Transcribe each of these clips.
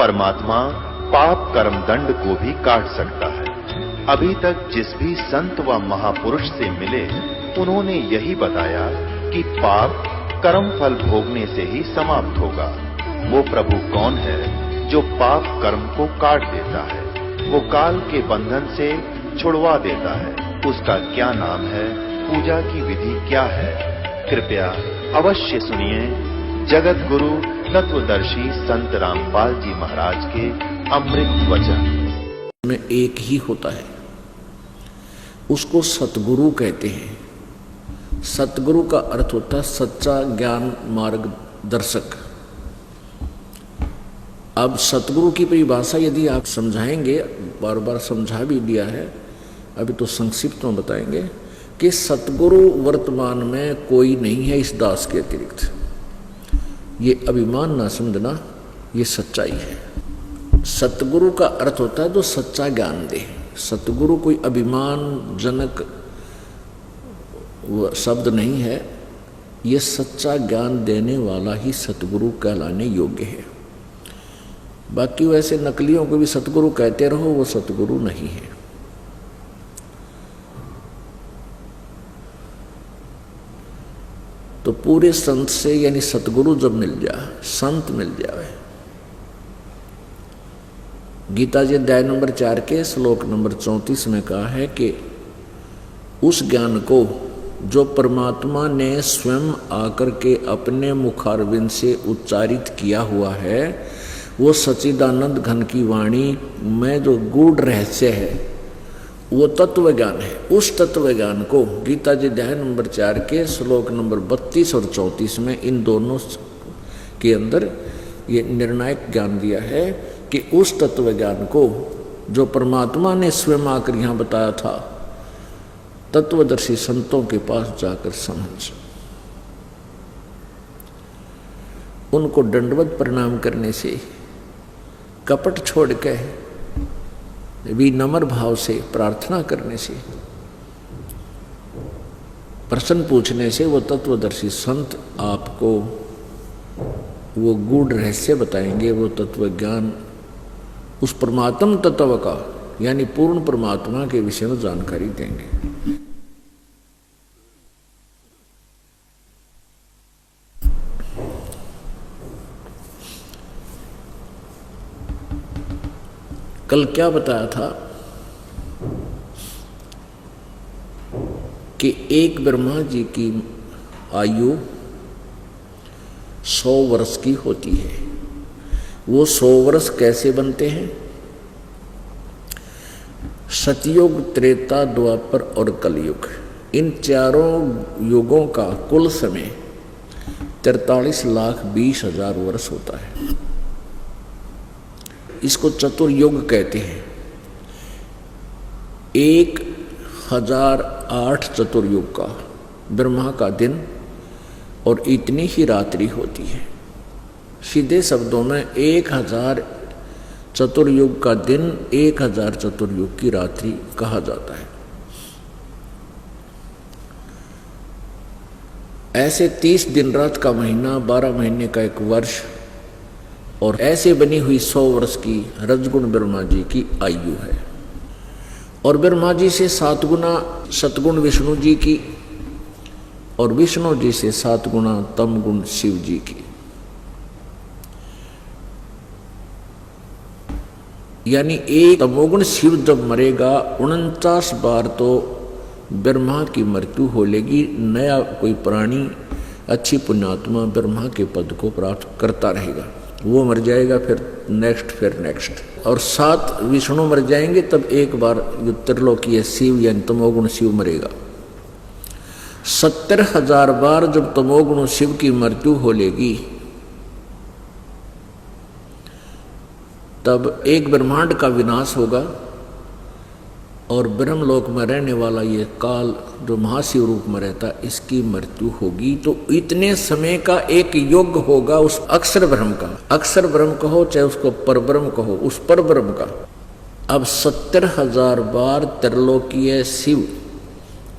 परमात्मा पाप कर्म दंड को भी काट सकता है। अभी तक जिस भी संत व महापुरुष से मिले उन्होंने यही बताया कि पाप कर्म फल भोगने से ही समाप्त होगा। वो प्रभु कौन है जो पाप कर्म को काट देता है, वो काल के बंधन से छुड़वा देता है। उसका क्या नाम है, पूजा की विधि क्या है? कृपया अवश्य सुनिए जगत गुरु तत्वदर्शी संत रामपाल जी महाराज के अमृत वचन। में एक ही होता है, उसको सतगुरु कहते हैं। सतगुरु का अर्थ होता है सच्चा ज्ञान मार्गदर्शक। अब सतगुरु की परिभाषा यदि आप समझाएंगे, बार बार समझा भी दिया है, अभी तो संक्षिप्त में बताएंगे कि सतगुरु वर्तमान में कोई नहीं है इस दास के अतिरिक्त। ये अभिमान ना समझना, ये सच्चाई है। सतगुरु का अर्थ होता है जो सच्चा ज्ञान दे। सतगुरु कोई अभिमान जनक शब्द नहीं है, ये सच्चा ज्ञान देने वाला ही सतगुरु कहलाने योग्य है। बाकी वैसे नकलियों को भी सतगुरु कहते रहो, वो सतगुरु नहीं है। तो पूरे संत से यानी सतगुरु जब मिल जाए, संत मिल जाए, गीता जी अध्याय नंबर 4 के श्लोक नंबर 34 में कहा है कि उस ज्ञान को जो परमात्मा ने स्वयं आकर के अपने मुखारविंद से उच्चारित किया हुआ है, वो सच्चिदानंद घन की वाणी में जो गूढ़ रहस्य है, वो तत्व ज्ञान है। उस तत्व ज्ञान को गीता जी अध्याय नंबर 4 के श्लोक नंबर 32 और 34 में इन दोनों के अंदर ये निर्णायक ज्ञान दिया है कि उस तत्व ज्ञान को जो परमात्मा ने स्वयं आकर यहाँ बताया था, तत्वदर्शी संतों के पास जाकर समझ, उनको दंडवत प्रणाम करने से, कपट छोड़ के विनम्र भाव से प्रार्थना करने से, प्रश्न पूछने से वो तत्वदर्शी संत आपको वो गूढ़ रहस्य बताएंगे। वो तत्व ज्ञान उस परमात्म तत्व का यानी पूर्ण परमात्मा के विषय में जानकारी देंगे। कल क्या बताया था कि एक ब्रह्मा जी की आयु 100 वर्ष की होती है। वो 100 वर्ष कैसे बनते हैं? सतयुग, त्रेता, द्वापर और कलयुग, इन चारों युगों का कुल समय 43,20,000 वर्ष होता है। इसको चतुर्युग कहते हैं। 1008 चतुर्युग का ब्रह्मा का दिन और इतनी ही रात्रि होती है। सीधे शब्दों में 1000 चतुर्युग का दिन 1000 चतुर्युग की रात्रि कहा जाता है। ऐसे 30 दिन रात का महीना, 12 महीने का एक वर्ष, और ऐसे बनी हुई 100 वर्ष की रजगुण ब्रह्मा जी की आयु है। और ब्रह्मा जी से 7 गुना सतगुण विष्णु जी की, और विष्णु जी से 7 गुना तम गुण शिव जी की। यानी एक तमोगुण शिव जब मरेगा 49 बार तो ब्रह्मा की मृत्यु हो लेगी। नया कोई प्राणी अच्छी पुण्यात्मा ब्रह्मा के पद को प्राप्त करता रहेगा। वो मर जाएगा, फिर नेक्स्ट, और 7 विष्णु मर जाएंगे, तब एक बार जो त्रिलोकीय शिव यानी तमोगुण शिव मरेगा। 70,000 बार जब तमोगुण शिव की मृत्यु हो लेगी, तब एक ब्रह्मांड का विनाश होगा और ब्रह्मलोक में रहने वाला ये काल जो महाशिव रूप में रहता, इसकी मृत्यु होगी। तो इतने समय का एक युग होगा उस अक्षर ब्रह्म का। अक्षर ब्रह्म कहो चाहे उसको परब्रह्म कहो, उस परब्रह्म का। अब 70,000 बार त्रिलोकीय शिव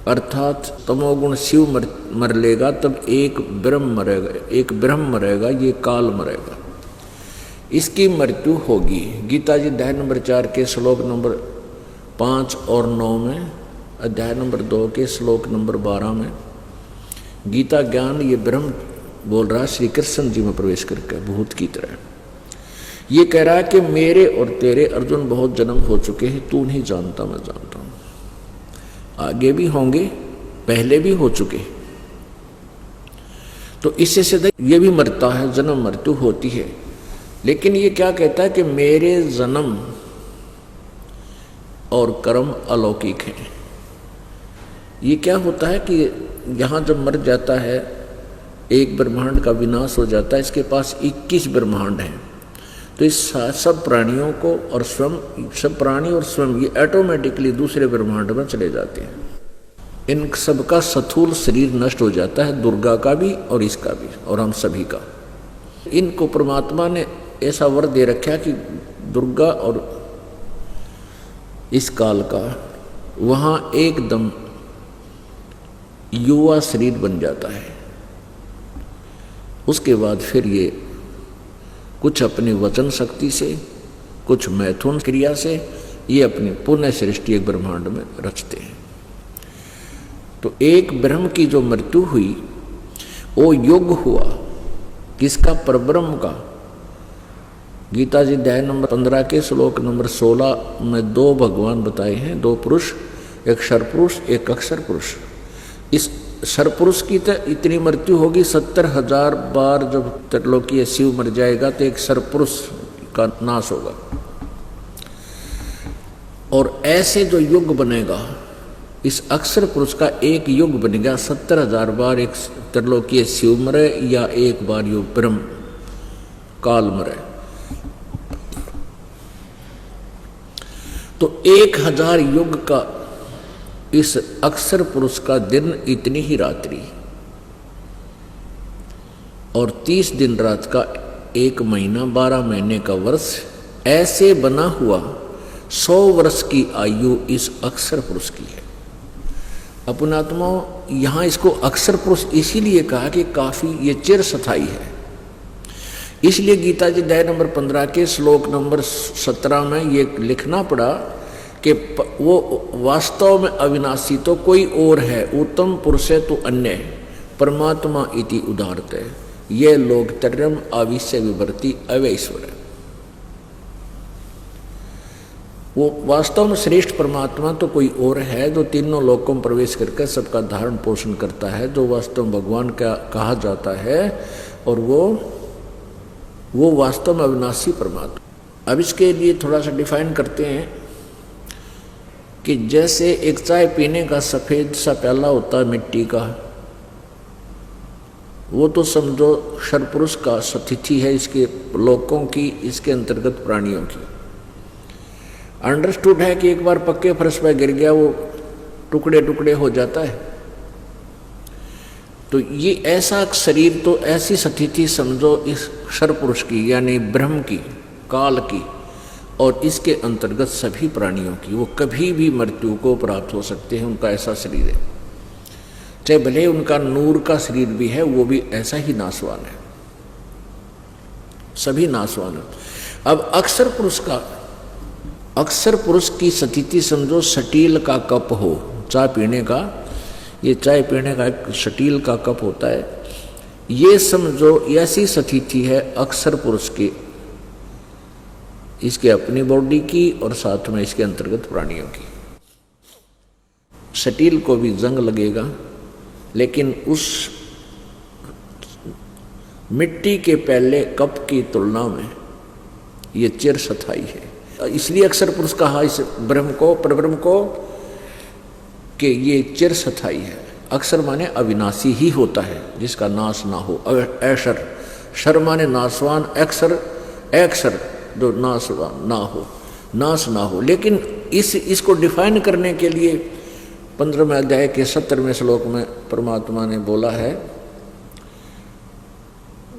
अर्थात तमोगुण शिव मर लेगा, तब एक ब्रह्म मरेगा, ये काल मरेगा। इसकी मृत्यु होगी। गीता जी अध्याय नंबर 4 के श्लोक नंबर 5 और 9 में, अध्याय नंबर 2 के श्लोक नंबर 12 में गीता ज्ञान ये ब्रह्म बोल रहा है श्री कृष्ण जी में प्रवेश करके भूत की तरह। ये कह रहा है कि मेरे और तेरे अर्जुन बहुत जन्म हो चुके हैं, तू नहीं जानता, मैं जानता हूं, आगे भी होंगे, पहले भी हो चुके। तो इससे सीधा ये भी मरता है, जन्म मृत्यु होती है। लेकिन ये क्या कहता है कि मेरे जन्म और कर्म अलौकिक हैं। ये क्या होता है कि यहाँ जब मर जाता है, एक ब्रह्मांड का विनाश हो जाता है, इसके पास 21 ब्रह्मांड हैं। तो इस सब प्राणियों को और स्वयं, सब प्राणी और स्वयं ये ऑटोमेटिकली दूसरे ब्रह्मांड में चले जाते हैं। इन सबका स्थूल शरीर नष्ट हो जाता है, दुर्गा का भी और इसका भी और हम सभी का। इनको परमात्मा ने ऐसा वर दे रखा कि दुर्गा और इस काल का वहाँ एकदम युवा शरीर बन जाता है। उसके बाद फिर ये कुछ अपनी वचन शक्ति से, कुछ मैथुन क्रिया से ये अपनी पुनः सृष्टि एक ब्रह्मांड में रचते हैं। तो एक ब्रह्म की जो मृत्यु हुई वो युग हुआ किसका? परब्रह्म का। गीता जी अध्याय नंबर 15 के श्लोक नंबर 16 में 2 भगवान बताए हैं, 2 पुरुष, एक सरपुरुष एक अक्षर पुरुष। इस सरपुरुष की तो इतनी मृत्यु होगी 70,000 बार। जब त्रिलोकीय शिव मर जाएगा तो एक सरपुरुष का नाश होगा। और ऐसे जो युग बनेगा, इस अक्षर पुरुष का एक युग बनेगा 70,000 बार एक त्रिलोकीय शिव मरे या एक बार युग ब्रह्म काल मरे। तो 1000 युग का इस अक्षर पुरुष का दिन इतनी ही रात्रि, और 30 दिन रात का 1 महीना, 12 महीने का वर्ष, ऐसे बना हुआ 100 वर्ष की आयु इस अक्षर पुरुष की है। अपनात्मा यहाँ इसको अक्षर पुरुष इसीलिए कहा कि काफी ये चिर स्थायी है। इसलिए गीता जी अध्याय नंबर 15 के श्लोक नंबर 17 में ये लिखना पड़ा कि वो वास्तव में अविनाशी तो कोई और है, उत्तम पुरुष है तो अन्य, परमात्मा इति उदारते, ये लोग तर्यम आविश्य विवर्ती अवैश्वर है। वो वास्तव में श्रेष्ठ परमात्मा तो कोई और है जो तीनों लोकों में प्रवेश करके सबका धारण पोषण करता है, जो वास्तव में भगवान का कहा जाता है, और वो वास्तव में अविनाशी परमात्मा। अब इसके लिए थोड़ा सा डिफाइन करते हैं कि जैसे एक चाय पीने का सफेद सा प्याला होता है मिट्टी का, वो तो समझो सरपुरुष का सतिथि है, इसके लोकों की, इसके अंतर्गत प्राणियों की। अंडरस्टूड है कि एक बार पक्के फर्श पर गिर गया वो टुकड़े टुकड़े हो जाता है। तो ये ऐसा शरीर, तो ऐसी स्थिति समझो इस सरपुरुष की, यानी ब्रह्म की, काल की, और इसके अंतर्गत सभी प्राणियों की। वो कभी भी मृत्यु को प्राप्त हो सकते हैं, उनका ऐसा शरीर है। चाहे भले उनका नूर का शरीर भी है, वो भी ऐसा ही नाशवान है, सभी नाशवान है। अब अक्षर पुरुष की स्थिति समझो स्टील का कप हो, चाय पीने का, ये चाय पीने का एक स्टील का कप होता है, ये समझो ऐसी स्थिति है अक्षर पुरुष की, इसके अपनी बॉडी की और साथ में इसके अंतर्गत प्राणियों की। स्टील को भी जंग लगेगा, लेकिन उस मिट्टी के पहले कप की तुलना में ये चिर स्थायी है। इसलिए अक्षर पुरुष कहा इस ब्रह्म को, परब्रह्म को, कि ये चिर स्थायी है। अक्षर माने अविनाशी ही होता है, जिसका नाश ना हो। ऐशर, शर माने नाशवान, अक्षर जो नाशवान ना हो, नाश ना हो। लेकिन इसको डिफाइन करने के लिए 15वें अध्याय के 70वें श्लोक में परमात्मा ने बोला है,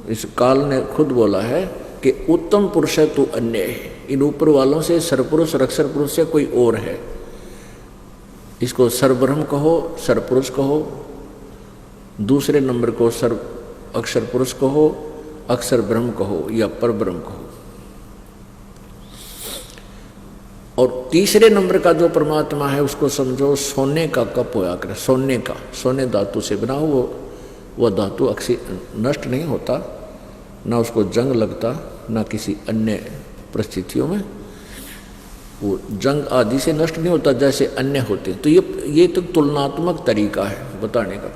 इस काल ने खुद बोला है कि उत्तम पुरुष है तू अन्य है। इन ऊपर वालों से सरपुरुष और अक्षर पुरुष से कोई और है। इसको सरब्रह्म कहो, सरपुरुष कहो, दूसरे नंबर को अक्षर पुरुष कहो, अक्षर ब्रह्म कहो या पर ब्रह्म कहो। और तीसरे नंबर का जो परमात्मा है उसको समझो सोने का कप होया करे, सोने का, सोने धातु से बना हो, वो धातु अक्सर नष्ट नहीं होता, ना उसको जंग लगता, ना किसी अन्य परिस्थितियों में वो जंग आदि से नष्ट नहीं होता जैसे अन्य होते। तो ये तो तुलनात्मक तरीका है बताने का।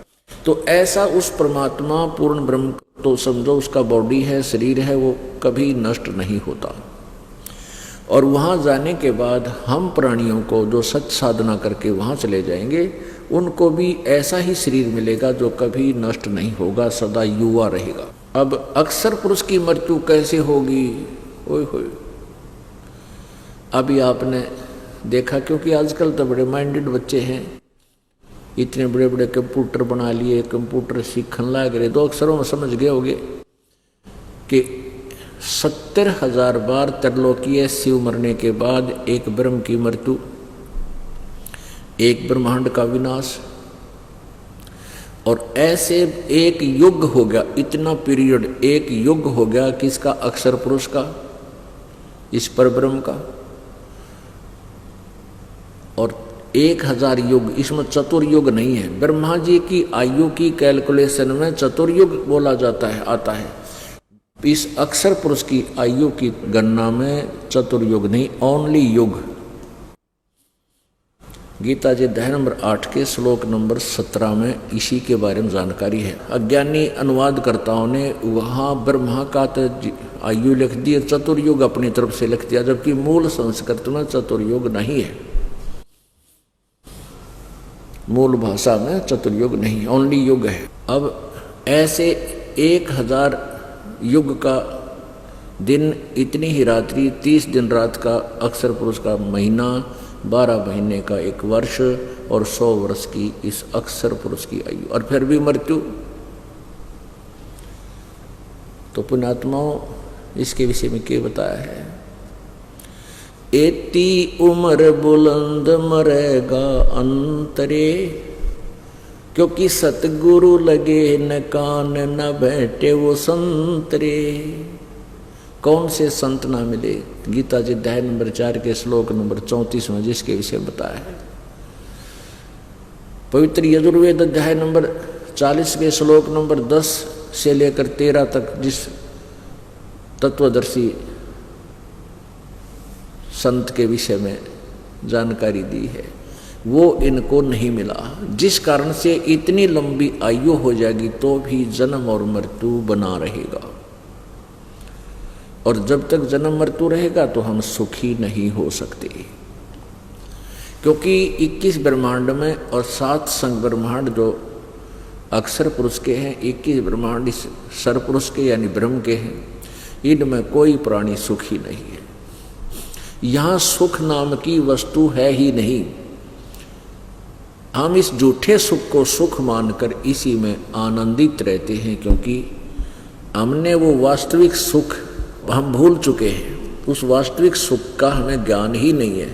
तो ऐसा उस परमात्मा पूर्ण ब्रह्म तो समझो उसका बॉडी है, शरीर है, वो कभी नष्ट नहीं होता। और वहाँ जाने के बाद हम प्राणियों को जो सच साधना करके वहाँ चले जाएंगे उनको भी ऐसा ही शरीर मिलेगा जो कभी नष्ट नहीं होगा, सदा युवा रहेगा। अब अक्सर पुरुष की मृत्यु कैसे होगी, ओए होए, अभी आपने देखा, क्योंकि आजकल तो बड़े माइंडेड बच्चे हैं, इतने बड़े बड़े कंप्यूटर बना लिए, कंप्यूटर सीखने लग रहे, दो अक्षरों में समझ गए होंगे कि 70,000 बार त्रिलोकीय शिव मरने के बाद एक ब्रह्म की मृत्यु, एक ब्रह्मांड का विनाश, और ऐसे एक युग हो गया, इतना पीरियड, एक युग हो गया किसका, अक्षर पुरुष का, इस पर ब्रह्म का। और 1000 युग, इसमें चतुर्युग नहीं है। ब्रह्मा जी की आयु की कैलकुलेशन में चतुर्युग बोला जाता है, आता है। इस अक्षर पुरुष की आयु की गणना में चतुर्युग नहीं, ओनली युग। गीता जी अध्याय नंबर 8 के श्लोक नंबर 17 में इसी के बारे में जानकारी है। अज्ञानी अनुवादकर्ताओं ने वहाँ ब्रह्मा का तो आयु लिख दी, चतुर्युग अपनी तरफ से लिख दिया, जबकि मूल संस्कृत में चतुर्युग नहीं है, मूल भाषा में चतुर्युग नहीं, ओनली युग है। अब ऐसे 1000 युग का दिन, इतनी ही रात्रि, 30 दिन रात का अक्षर पुरुष का महीना, 12 महीने का एक वर्ष और 100 वर्ष की इस अक्षर पुरुष की आयु, और फिर भी मृत्यु। तो पुण्यात्माओं इसके विषय में क्या बताया है, एती उम्र बुलंद मरेगा अंतरे, क्योंकि सतगुरु लगे न कान न बैठे वो संतरे। कौन से संत ना मिले, गीता जी अध्याय नंबर 4 के श्लोक नंबर 34 में जिसके विषय बताया है। पवित्र यजुर्वेद अध्याय नंबर 40 के श्लोक नंबर 10 से लेकर 13 तक जिस तत्वदर्शी संत के विषय में जानकारी दी है वो इनको नहीं मिला, जिस कारण से इतनी लंबी आयु हो जाएगी तो भी जन्म और मृत्यु बना रहेगा। और जब तक जन्म मृत्यु रहेगा तो हम सुखी नहीं हो सकते, क्योंकि 21 ब्रह्मांड में और 7 संग ब्रह्मांड जो अक्षर पुरुष के हैं, 21 ब्रह्मांड इस सर पुरुष के यानी ब्रह्म के हैं, इनमें कोई प्राणी सुखी नहीं है। यहाँ सुख नाम की वस्तु है ही नहीं। हम इस झूठे सुख को सुख मानकर इसी में आनंदित रहते हैं, क्योंकि हमने वो वास्तविक सुख हम भूल चुके हैं। उस वास्तविक सुख का हमें ज्ञान ही नहीं है।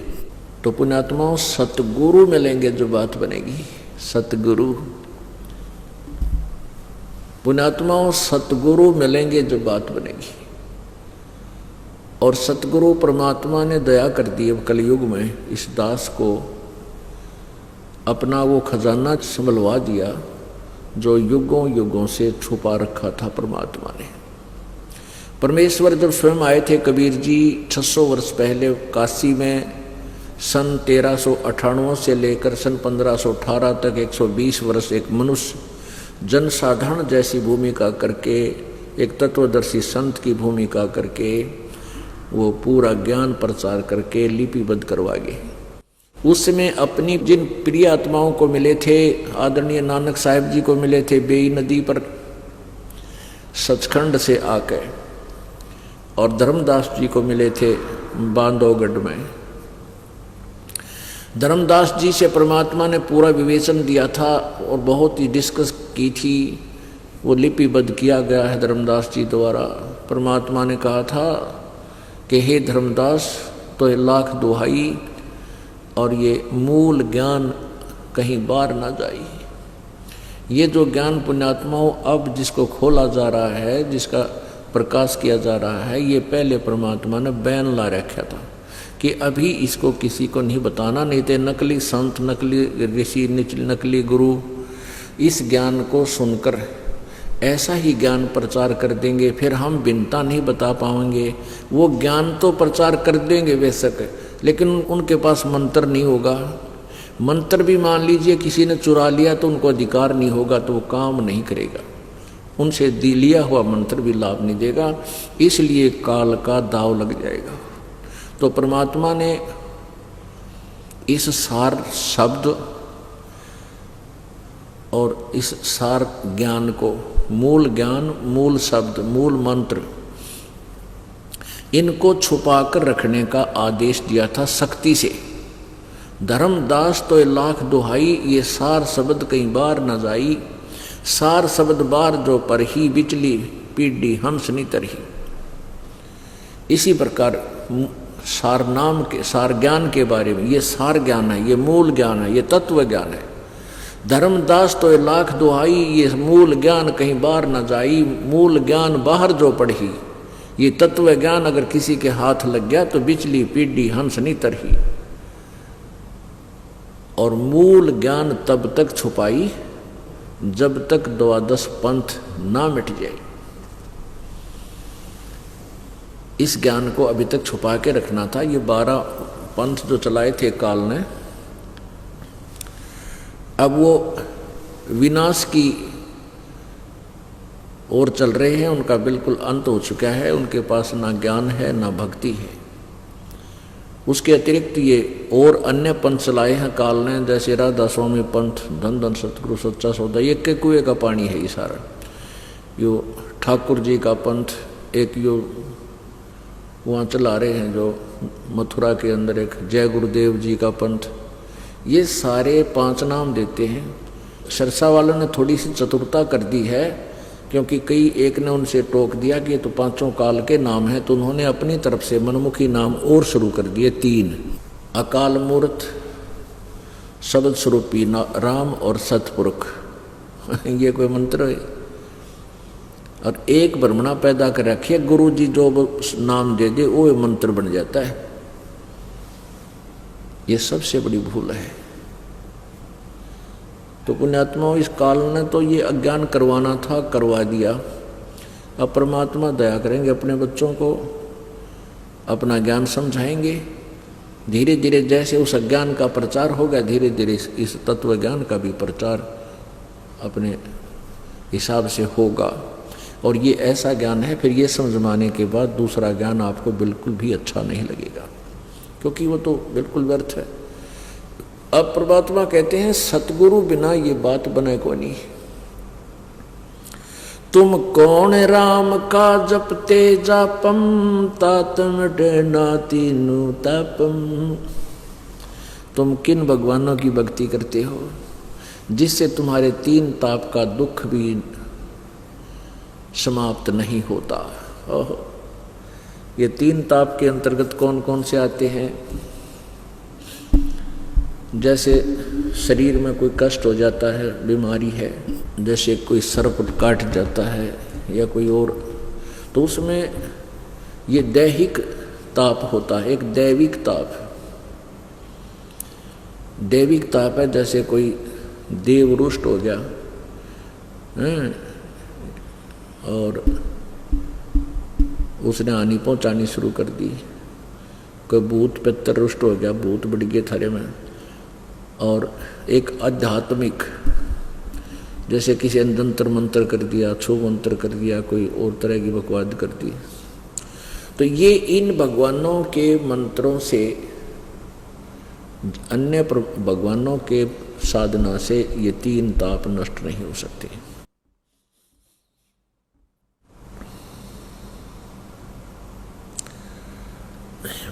तो पुण्यात्माओं सतगुरु मिलेंगे जो बात बनेगी, सतगुरु। पुण्यात्माओं सतगुरु मिलेंगे जो बात बनेगी। और सतगुरु परमात्मा ने दया कर दी अब कलयुग में इस दास को अपना वो खजाना संभलवा दिया जो युगों युगों से छुपा रखा था परमात्मा ने। परमेश्वर जब स्वयं आए थे कबीर जी 600 वर्ष पहले काशी में, सन 1398 से लेकर सन 1518 तक 120 वर्ष एक मनुष्य जनसाधारण जैसी भूमिका करके, एक तत्वदर्शी संत की भूमिका करके वो पूरा ज्ञान प्रचार करके लिपिबद्ध करवा गए। उसमें अपनी जिन प्रिय आत्माओं को मिले थे, आदरणीय नानक साहिब जी को मिले थे बेई नदी पर सचखंड से आके, और धर्मदास जी को मिले थे बांधवगढ़ में। धर्मदास जी से परमात्मा ने पूरा विवेचन दिया था और बहुत ही डिस्कस की थी, वो लिपिबद्ध किया गया है धर्मदास जी द्वारा। परमात्मा ने कहा था कि हे धर्मदास, तो लाख दुहाई और ये मूल ज्ञान कहीं बाहर ना जाए। ये जो ज्ञान पुण्यात्माओं अब जिसको खोला जा रहा है, जिसका प्रकाश किया जा रहा है, ये पहले परमात्मा ने बैन ला रखा था। कि अभी इसको किसी को नहीं बताना, नहीं तो नकली संत, नकली ऋषि, नकली गुरु इस ज्ञान को सुनकर ऐसा ही ज्ञान प्रचार कर देंगे, फिर हम भिन्नता नहीं बता पाएंगे। वो ज्ञान तो प्रचार कर देंगे बेशक, लेकिन उनके पास मंत्र नहीं होगा। मंत्र भी मान लीजिए किसी ने चुरा लिया तो उनको अधिकार नहीं होगा, तो वो काम नहीं करेगा। उनसे लिया हुआ मंत्र भी लाभ नहीं देगा, इसलिए काल का दाव लग जाएगा। तो परमात्मा ने इस सार शब्द और इस सार ज्ञान को, मूल ज्ञान, मूल शब्द, मूल मंत्र, इनको छुपाकर रखने का आदेश दिया था सख्ती से। धर्मदास तो लाख दुहाई, ये सार शब्द कई बार न जाई, सार शब्द बार जो पर ही बिचली पीढ़ी हंस नी तरही। इसी प्रकार सार नाम के, सार ज्ञान के बारे में, ये सार ज्ञान है, ये मूल ज्ञान है, ये तत्व ज्ञान है। धर्मदास तो लाख दुहाई, ये मूल ज्ञान कहीं बार न जाई, मूल ज्ञान बाहर जो पढ़ी, ये तत्व ज्ञान अगर किसी के हाथ लग गया तो बिचली पीढ़ी हंस नी तरही। और मूल ज्ञान तब तक छुपाई जब तक द्वादश पंथ ना मिट जाए। इस ज्ञान को अभी तक छुपा के रखना था। ये 12 पंथ जो चलाए थे काल ने, अब वो विनाश की ओर चल रहे हैं, उनका बिल्कुल अंत हो चुका है। उनके पास ना ज्ञान है ना भक्ति है। उसके अतिरिक्त ये और अन्य पंथ चलाए हैं काल ने, जैसे राधा स्वामी पंथ, धन धन सतगुरु सच्चा सौदा, ये के कुएं का पानी है ये सारा। यो ठाकुर जी का पंथ, एक यो वहाँ चला रहे हैं जो मथुरा के अंदर एक जय गुरुदेव जी का पंथ, ये सारे 5 नाम देते हैं। सरसा वालों ने थोड़ी सी चतुरता कर दी है, क्योंकि कई एक ने उनसे टोक दिया कि ये तो 5 काल के नाम हैं, तो उन्होंने अपनी तरफ से मनमुखी नाम और शुरू कर दिए 3। अकाल मूर्त, शब्द स्वरूपी राम और सतपुरुष ये कोई मंत्र है? और एक ब्रह्मणा पैदा कर रखिए, गुरु जी जो नाम दे दे वो मंत्र बन जाता है। ये सबसे बड़ी भूल है। तो पुण्यात्मा, इस काल ने तो ये अज्ञान करवाना था, करवा दिया। अब परमात्मा दया करेंगे, अपने बच्चों को अपना ज्ञान समझाएंगे। धीरे धीरे जैसे उस अज्ञान का प्रचार होगा, धीरे धीरे इस तत्व ज्ञान का भी प्रचार अपने हिसाब से होगा। और ये ऐसा ज्ञान है, फिर ये समझाने के बाद दूसरा ज्ञान आपको बिल्कुल भी अच्छा नहीं लगेगा, क्योंकि वो तो बिल्कुल व्यर्थ है। अब परमात्मा कहते हैं सतगुरु बिना ये बात बने को नहीं। तुम कौन राम का जपते जापम, तातम डेना तीनु तापम। तुम किन भगवानों की भक्ति करते हो जिससे तुम्हारे 3 ताप का दुख भी समाप्त नहीं होता। ओहो, ये 3 ताप के अंतर्गत कौन कौन से आते हैं? जैसे शरीर में कोई कष्ट हो जाता है, बीमारी है, जैसे कोई सर्प काट जाता है या कोई और, तो उसमें ये दैहिक ताप होता है। एक दैविक ताप, दैविक ताप है, जैसे कोई देव रुष्ट हो गया और उसने हानि पहुंचानी शुरू कर दी। कोई भूत पितर रुष्ट हो गया, भूत बढ़ गए थारे में। और एक आध्यात्मिक, जैसे किसी ने जंतर मंत्र कर दिया, छू मंत्र कर दिया, कोई और तरह की बकवाद कर दी। तो ये इन भगवानों के मंत्रों से, अन्य भगवानों के साधना से ये 3 ताप नष्ट नहीं हो सकते।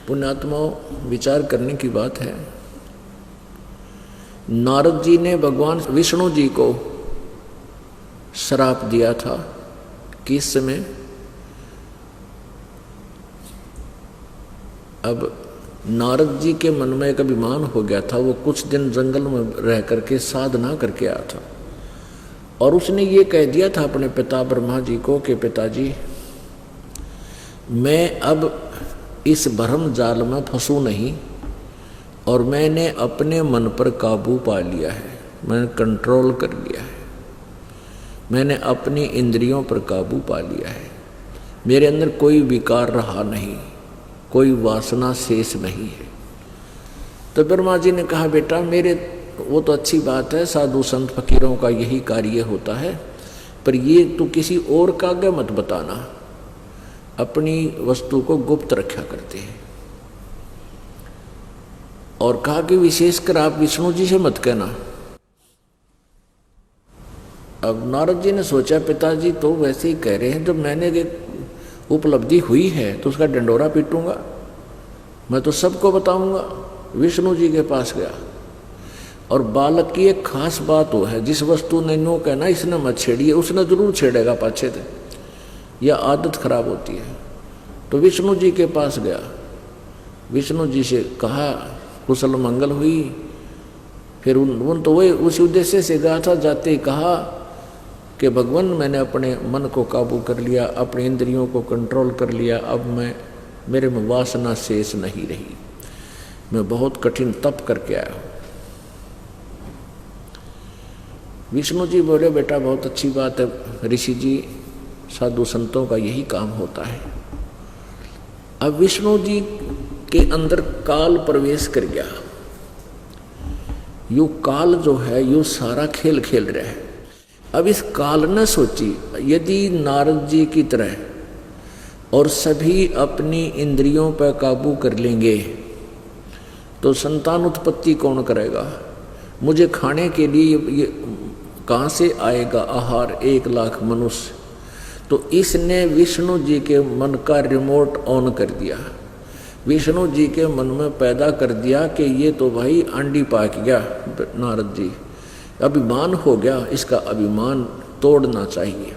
पुण्यात्माओं, विचार करने की बात है। नारद जी ने भगवान विष्णु जी को श्राप दिया था। किस समय? अब नारद जी के मन में एक अभिमान हो गया था। वो कुछ दिन जंगल में रह करके साधना करके आया था और उसने ये कह दिया था अपने पिता ब्रह्मा जी को कि पिताजी, मैं अब इस भ्रम जाल में फंसू नहीं और मैंने अपने मन पर काबू पा लिया है, मैंने कंट्रोल कर लिया है, मैंने अपनी इंद्रियों पर काबू पा लिया है, मेरे अंदर कोई विकार रहा नहीं, कोई वासना शेष नहीं है। तो ब्रह्मा जी ने कहा बेटा मेरे, वो तो अच्छी बात है, साधु संत फकीरों का यही कार्य होता है, पर ये तो किसी और का आगे मत बताना, अपनी वस्तु को गुप्त रखा करते हैं। और कहा कि विशेषकर आप विष्णु जी से मत कहना। अब नारद जी ने सोचा पिताजी तो वैसे ही कह रहे हैं, जब मैंने एक उपलब्धि हुई है तो उसका डंडोरा पीटूंगा, मैं तो सबको बताऊंगा। विष्णु जी के पास गया और बालक की एक खास बात वो है, जिस वस्तु ने नो कहना इसने मत छेड़िए, उसने जरूर छेड़ेगा पाछे से, यह आदत खराब होती है। तो विष्णु जी के पास गया, विष्णु जी से कहा कुशल मंगल हुई। फिर उन तो वही उसी उद्देश्य से गया था, जाते ही कहा कि भगवान मैंने अपने मन को काबू कर लिया, अपने इंद्रियों को कंट्रोल कर लिया, अब मेरे में वासना शेष नहीं रही, मैं बहुत कठिन तप करके आया हूँ। विष्णु जी बोले बेटा बहुत अच्छी बात है ऋषि जी, साधु संतों का यही काम होता है। अब विष्णु जी के अंदर काल प्रवेश कर गया। यू काल जो है यू सारा खेल खेल रहा है। अब इस काल ने सोची यदि नारद जी की तरह और सभी अपनी इंद्रियों पर काबू कर लेंगे तो संतान उत्पत्ति कौन करेगा, मुझे खाने के लिए ये कहाँ से आएगा आहार, 1 लाख मनुष्य। तो इसने विष्णु जी के मन का रिमोट ऑन कर दिया, विष्णु जी के मन में पैदा कर दिया कि ये तो भाई आंडी पाक गया नारद जी, अभिमान हो गया, इसका अभिमान तोड़ना चाहिए।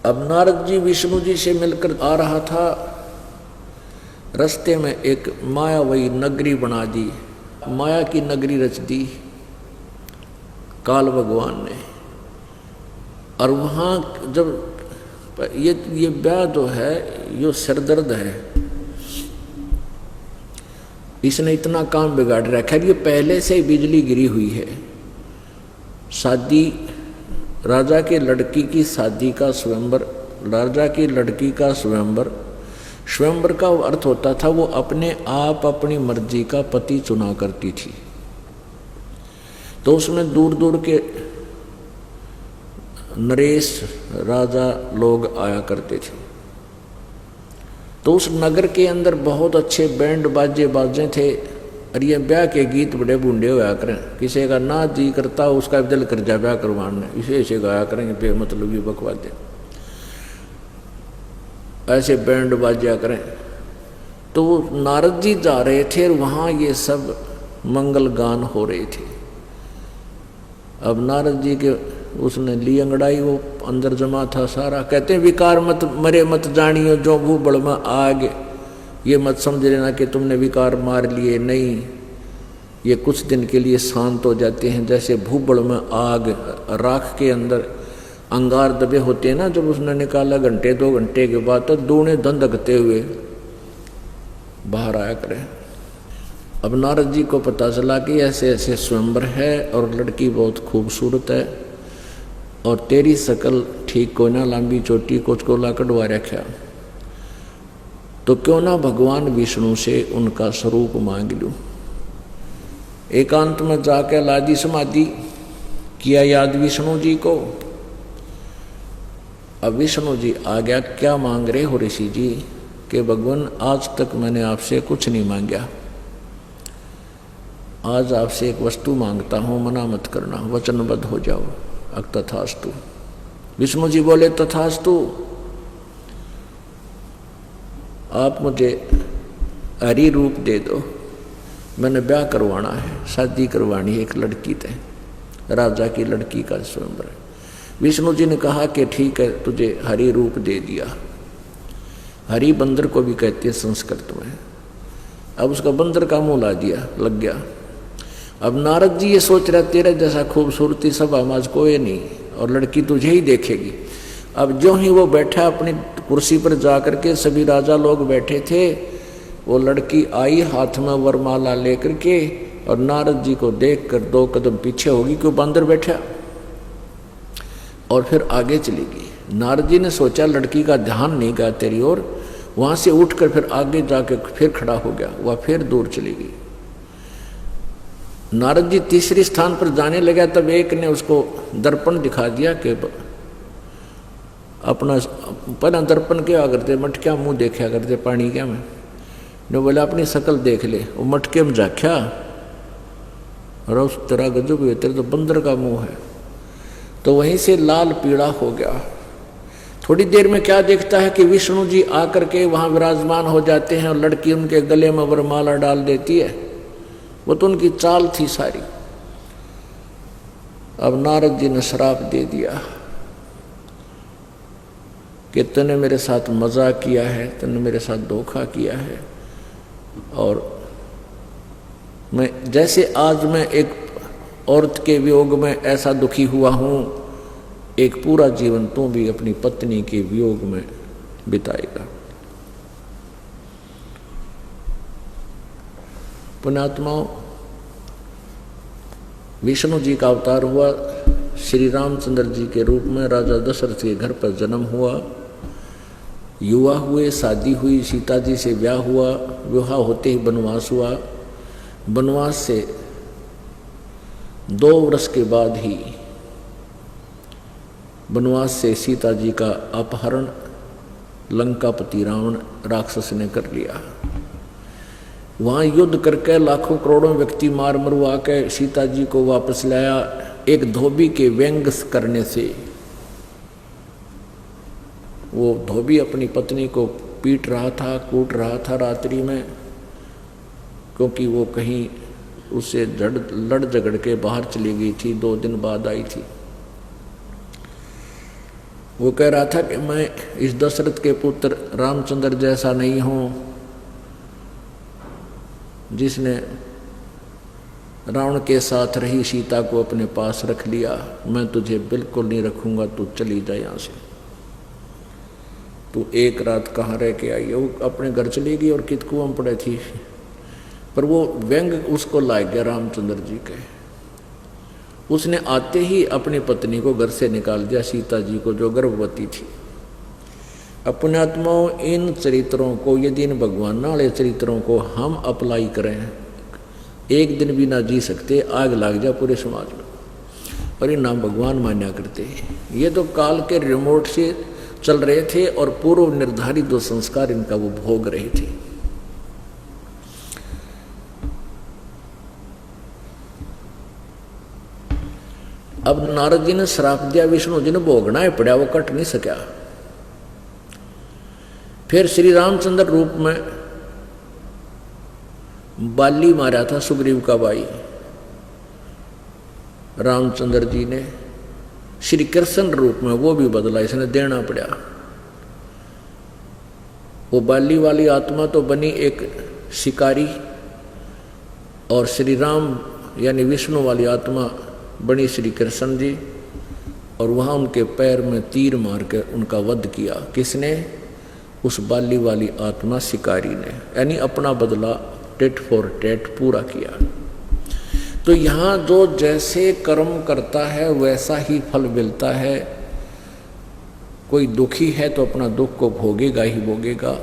अब नारद जी विष्णु जी से मिलकर आ रहा था, रास्ते में एक मायावही नगरी बना दी, माया की नगरी रच दी काल भगवान ने। और वहाँ जब ये ब्याह जो है ये सिरदर्द है, इसने इतना काम बिगाड़ रखा है। ये पहले से ही बिजली गिरी हुई है। शादी, राजा के लड़की की शादी का स्वयंवर, राजा की लड़की का स्वयंवर, स्वयंवर का अर्थ होता था वो अपने आप अपनी मर्जी का पति चुना करती थी। तो उसमें दूर दूर के नरेश राजा लोग आया करते थे। तो उस नगर के अंदर बहुत अच्छे बैंड बाजे बाजे थे और ये ब्याह के गीत बड़े बूढ़े होया करें, किसी का ना जी करता उसका दिल कर जा ब्याह करवाने, इसे ऐसे गाया करेंगे फिर मतलब ये बकवा दे, ऐसे बैंड बाजा करें। तो नारद जी जा रहे थे और वहाँ ये सब मंगल गान हो रहे थे। अब नारद जी के उसने ली अंगड़ाई, वो अंदर जमा था सारा। कहते हैं विकार मत मरे मत जानियो जो भूबड़ में आग, ये मत समझ लेना कि तुमने विकार मार लिए, नहीं, ये कुछ दिन के लिए शांत हो जाते हैं। जैसे भूबड़ में आग, राख के अंदर अंगार दबे होते हैं ना, जब उसने निकाला घंटे 2 घंटे के बाद तो दूने धंधकते हुए बाहर आया करें। अब नारद जी को पता चला कि ऐसे ऐसे स्वयंवर है और लड़की बहुत खूबसूरत है और तेरी शकल ठीक को ना, लंबी चोटी कुछ को ला कटवा रखा, तो क्यों ना भगवान विष्णु से उनका स्वरूप मांग लूं। एकांत में जाकर लादी समाधि किया याद विष्णु जी को। अब विष्णु जी आ गया, क्या मांग रहे हो ऋषि जी? कि भगवान आज तक मैंने आपसे कुछ नहीं मांगा, आज आपसे एक वस्तु मांगता हूं, मना मत करना, वचनबद्ध हो जाओ। तथास्तु। विष्णु जी बोले तथास्तु, आप मुझे हरि रूप दे दो, मैंने ब्याह करवाना है, शादी करवानी है एक लड़की से, राजा की लड़की का स्वयंवर है। विष्णु जी ने कहा कि ठीक है, तुझे हरि रूप दे दिया। हरि बंदर को भी कहते हैं संस्कृत में। अब उसका बंदर का मुंह ला दिया, लग गया। अब नारद जी ये सोच रहे तेरे जैसा खूबसूरती सब समाज कोई नहीं और लड़की तुझे ही देखेगी। अब जो ही वो बैठा अपनी कुर्सी पर जाकर के सभी राजा लोग बैठे थे। वो लड़की आई हाथ में वरमाला लेकर के, और नारद जी को देखकर 2 कदम पीछे होगी क्यों बंदर बैठा, और फिर आगे चली गई। नारद जी ने सोचा लड़की का ध्यान नहीं गया तेरी ओर, वहां से उठकर फिर आगे जाके फिर खड़ा हो गया, वह फिर दूर चली गई। नारद जी तीसरी स्थान पर जाने लगा, तब एक ने उसको दर्पण दिखा दिया कि अपना पहला दर्पण क्या करते, मटकिया मुंह देखा करते पानी क्या में, ने बोला अपनी शकल देख ले। वो मटके में जाख्या, और उस तरह गजब हुए, तेरे तो बंदर का मुंह है। तो वहीं से लाल पीड़ा हो गया। थोड़ी देर में क्या देखता है कि विष्णु जी आकर के वहां विराजमान हो जाते हैं, और लड़की उनके गले में वरमाला डाल देती है। वो तो उनकी चाल थी सारी। अब नारद जी ने श्राप दे दिया कि तूने मेरे साथ मजाक किया है, तूने मेरे साथ धोखा किया है, और मैं जैसे आज मैं एक औरत के वियोग में ऐसा दुखी हुआ हूं, एक पूरा जीवन तू भी अपनी पत्नी के वियोग में बिताएगा। पुण्यात्माओं, विष्णु जी का अवतार हुआ, श्री रामचंद्र जी के रूप में राजा दशरथ के घर पर जन्म हुआ, युवा हुए, शादी हुई, सीता जी से ब्याह हुआ, विवाह होते ही वनवास हुआ। वनवास से 2 वर्ष के बाद ही वनवास से सीता जी का अपहरण लंकापति रावण राक्षस ने कर लिया। वहां युद्ध करके लाखों करोड़ों व्यक्ति मार मरवा के सीता जी को वापस लाया, एक धोबी के व्यंग करने से। वो धोबी अपनी पत्नी को पीट रहा था, कूट रहा था रात्रि में, क्योंकि वो कहीं उससे लड़ झगड़ के बाहर चली गई थी, 2 दिन बाद आई थी। वो कह रहा था कि मैं इस दशरथ के पुत्र रामचंद्र जैसा नहीं हूं, जिसने रावण के साथ रही सीता को अपने पास रख लिया। मैं तुझे बिल्कुल नहीं रखूंगा, तू चली जा यहाँ से। तू एक रात कहाँ रह के आई? वो अपने घर चली गई और कित कुआं पड़े थी, पर वो व्यंग उसको लाग गया रामचंद्र जी के। उसने आते ही अपनी पत्नी को घर से निकाल दिया, सीता जी को जो गर्भवती थी। अपने आत्माओं, इन चरित्रों को, यदि इन भगवान वाले चरित्रों को हम अप्लाई करें, एक दिन भी ना जी सकते, आग लग जा पूरे समाज में। और ये नाम भगवान मान्या करते हैं। ये तो काल के रिमोट से चल रहे थे और पूर्व निर्धारित 2 संस्कार इनका वो भोग रहे थे। अब नारद जी ने श्राप दिया, विष्णु जी ने भोगना ही पड़ा, वो कट नहीं सका। फिर श्री रामचंद्र रूप में बाली मारा था सुग्रीव का भाई रामचंद्र जी ने। श्री कृष्ण रूप में वो भी बदला, इसने देना पड़ा। वो बाली वाली आत्मा तो बनी एक शिकारी, और श्री राम यानी विष्णु वाली आत्मा बनी श्री कृष्ण जी, और वहाँ उनके पैर में तीर मार के उनका वध किया। किसने? उस बाली वाली आत्मा शिकारी ने, यानी अपना बदला टेट फॉर टेट पूरा किया। तो यहाँ जो जैसे कर्म करता है वैसा ही फल मिलता है। कोई दुखी है तो अपना दुख को भोगेगा ही भोगेगा,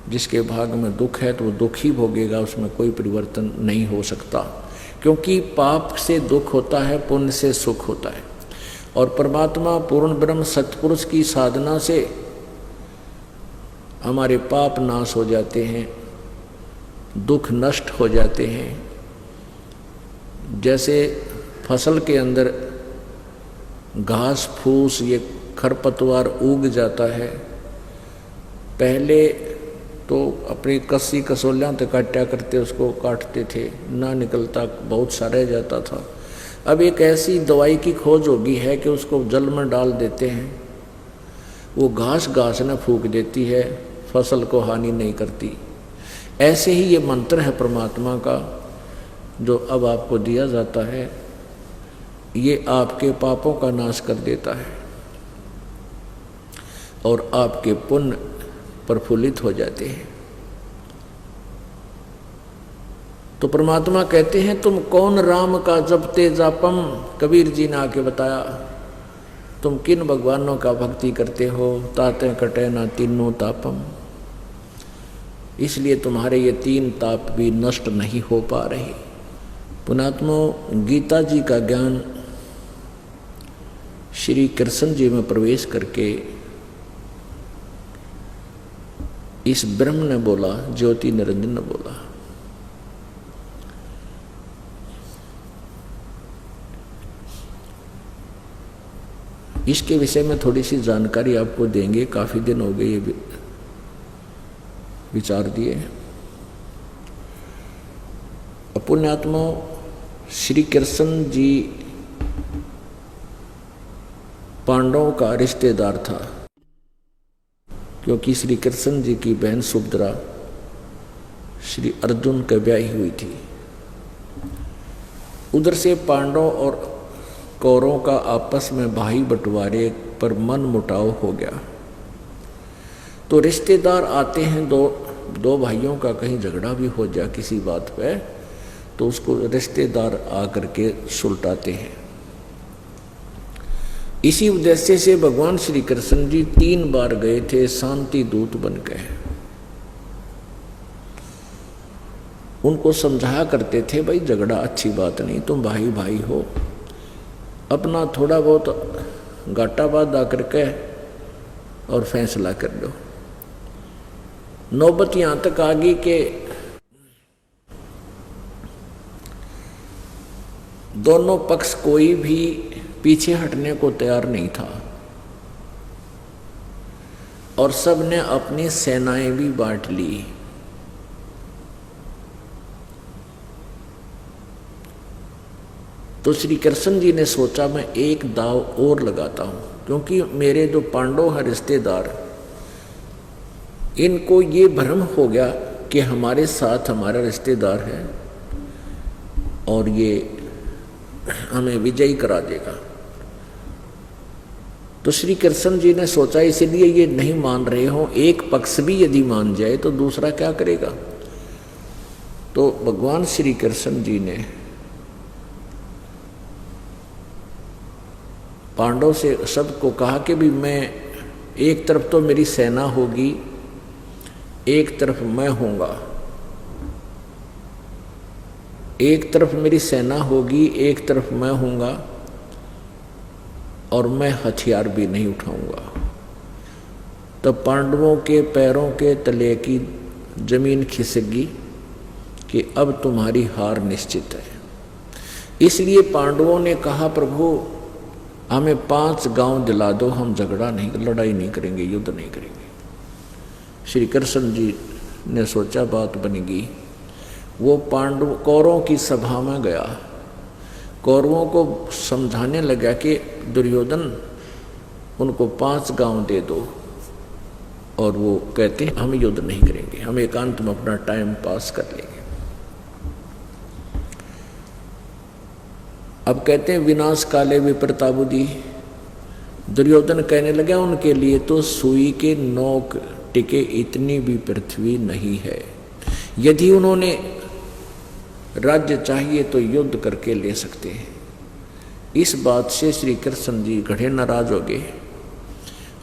जिसके भाग में दुख है तो वो दुख ही भोगेगा, उसमें कोई परिवर्तन नहीं हो सकता। क्योंकि पाप से दुख होता है, पुण्य से सुख होता है। और परमात्मा पूर्ण ब्रह्म सत्पुरुष की साधना से हमारे पाप नाश हो जाते हैं, दुख नष्ट हो जाते हैं। जैसे फसल के अंदर घास फूस ये खरपतवार उग जाता है, पहले तो अपनी कस्सी कसोलियाँ तक काटा करते, उसको काटते थे, ना निकलता बहुत सा रह जाता था। अब एक ऐसी दवाई की खोज होगी है कि उसको जल में डाल देते हैं, वो घास न फूंक देती है, फसल को हानि नहीं करती। ऐसे ही ये मंत्र है परमात्मा का जो अब आपको दिया जाता है, ये आपके पापों का नाश कर देता है। और आपके पुण्य प्रफुल्लित हो जाते हैं। तो परमात्मा कहते हैं तुम कौन राम का जपते जापम, कबीर जी ने आके बताया तुम किन भगवानों का भक्ति करते हो, ताते कटे ना तीनों तापम, इसलिए तुम्हारे ये तीन ताप भी नष्ट नहीं हो पा रहे। पुणात्मो, गीता जी का ज्ञान श्री कृष्ण जी में प्रवेश करके इस ब्रह्म ने बोला, ज्योति निरंजन ने बोला। इसके विषय में थोड़ी सी जानकारी आपको देंगे, काफी दिन हो गए ये विचार दिए। पुण्यात्मा, श्री कृष्ण जी पांडवों का रिश्तेदार था, क्योंकि श्री कृष्ण जी की बहन सुभद्रा श्री अर्जुन के ब्याही हुई थी। उधर से पांडव और कौरवों का आपस में भाई बंटवारे पर मन मुटाव हो गया। तो रिश्तेदार आते हैं, दो भाइयों का कहीं झगड़ा भी हो जाए किसी बात पे, तो उसको रिश्तेदार आकर के सुलटाते हैं। इसी उद्देश्य से भगवान श्री कृष्ण जी 3 बार गए थे शांति दूत बनकर। उनको समझाया करते थे, भाई झगड़ा अच्छी बात नहीं, तुम भाई भाई हो, अपना थोड़ा बहुत घाटा बाधा करके और फैसला कर लो। नौबत यहां तक आ गई कि दोनों पक्ष कोई भी पीछे हटने को तैयार नहीं था और सब ने अपनी सेनाएं भी बांट ली। तो श्री कृष्ण जी ने सोचा मैं एक दाव और लगाता हूं, क्योंकि मेरे जो पांडव हैं रिश्तेदार, इनको ये भ्रम हो गया कि हमारे साथ हमारा रिश्तेदार है और ये हमें विजयी करा देगा। तो श्री कृष्ण जी ने सोचा इसलिए ये नहीं मान रहे हो, एक पक्ष भी यदि मान जाए तो दूसरा क्या करेगा। तो भगवान श्री कृष्ण जी ने पांडव से सबको कहा कि भी मैं, एक तरफ तो मेरी सेना होगी, एक तरफ मैं होऊंगा, एक तरफ मेरी सेना होगी, एक तरफ मैं होऊंगा, और मैं हथियार भी नहीं उठाऊंगा। तब पांडवों के पैरों के तले की जमीन खिसकी कि अब तुम्हारी हार निश्चित है। इसलिए पांडवों ने कहा, प्रभु हमें 5 गांव दिला दो, हम झगड़ा नहीं, लड़ाई नहीं करेंगे, युद्ध नहीं करेंगे। श्री कृष्ण जी ने सोचा बात बनेगी। वो पांडव कौरवों की सभा में गया, कौरवों को समझाने लगा कि दुर्योधन उनको 5 गांव दे दो, और वो कहते हैं हम युद्ध नहीं करेंगे, हम एकांत में अपना टाइम पास कर लेंगे। अब कहते हैं विनाश काले विपरीता बुद्धि। दुर्योधन कहने लगा उनके लिए तो सुई के नोक टिके इतनी भी पृथ्वी नहीं है, यदि उन्होंने राज्य चाहिए तो युद्ध करके ले सकते हैं। इस बात से श्री कृष्ण जी घड़े नाराज हो गए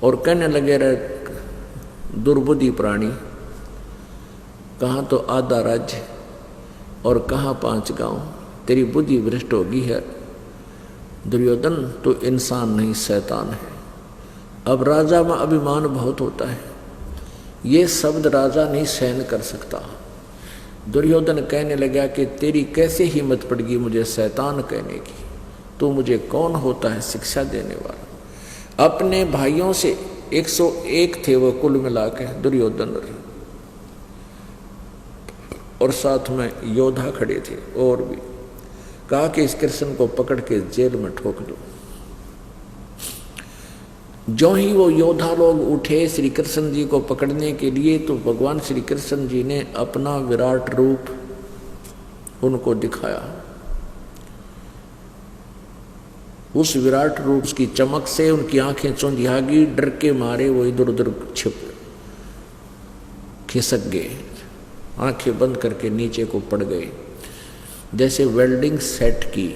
और कहने लगे, रहे दुर्बुद्धि प्राणी, कहाँ तो आधा राज्य और कहाँ 5 गांव, तेरी बुद्धि भ्रष्ट होगी है दुर्योधन, तो इंसान नहीं शैतान है। अब राजा में अभिमान बहुत होता है, ये शब्द राजा नहीं सहन कर सकता। दुर्योधन कहने लगा कि तेरी कैसे हिम्मत पड़गी मुझे शैतान कहने की, तो मुझे कौन होता है शिक्षा देने वाला। अपने भाइयों से 101 थे वो कुल मिला के दुर्योधन, और साथ में योद्धा खड़े थे और भी। कहा कि इस कृष्ण को पकड़ के जेल में ठोक दो। जो ही वो योद्धा लोग उठे श्री कृष्ण जी को पकड़ने के लिए, तो भगवान श्री कृष्ण जी ने अपना विराट रूप उनको दिखाया। उस विराट रूप की चमक से उनकी आंखें चौंधिया गई, डर के मारे वो इधर उधर खिसक गए, आंखें बंद करके नीचे को पड़ गए। जैसे वेल्डिंग सेट की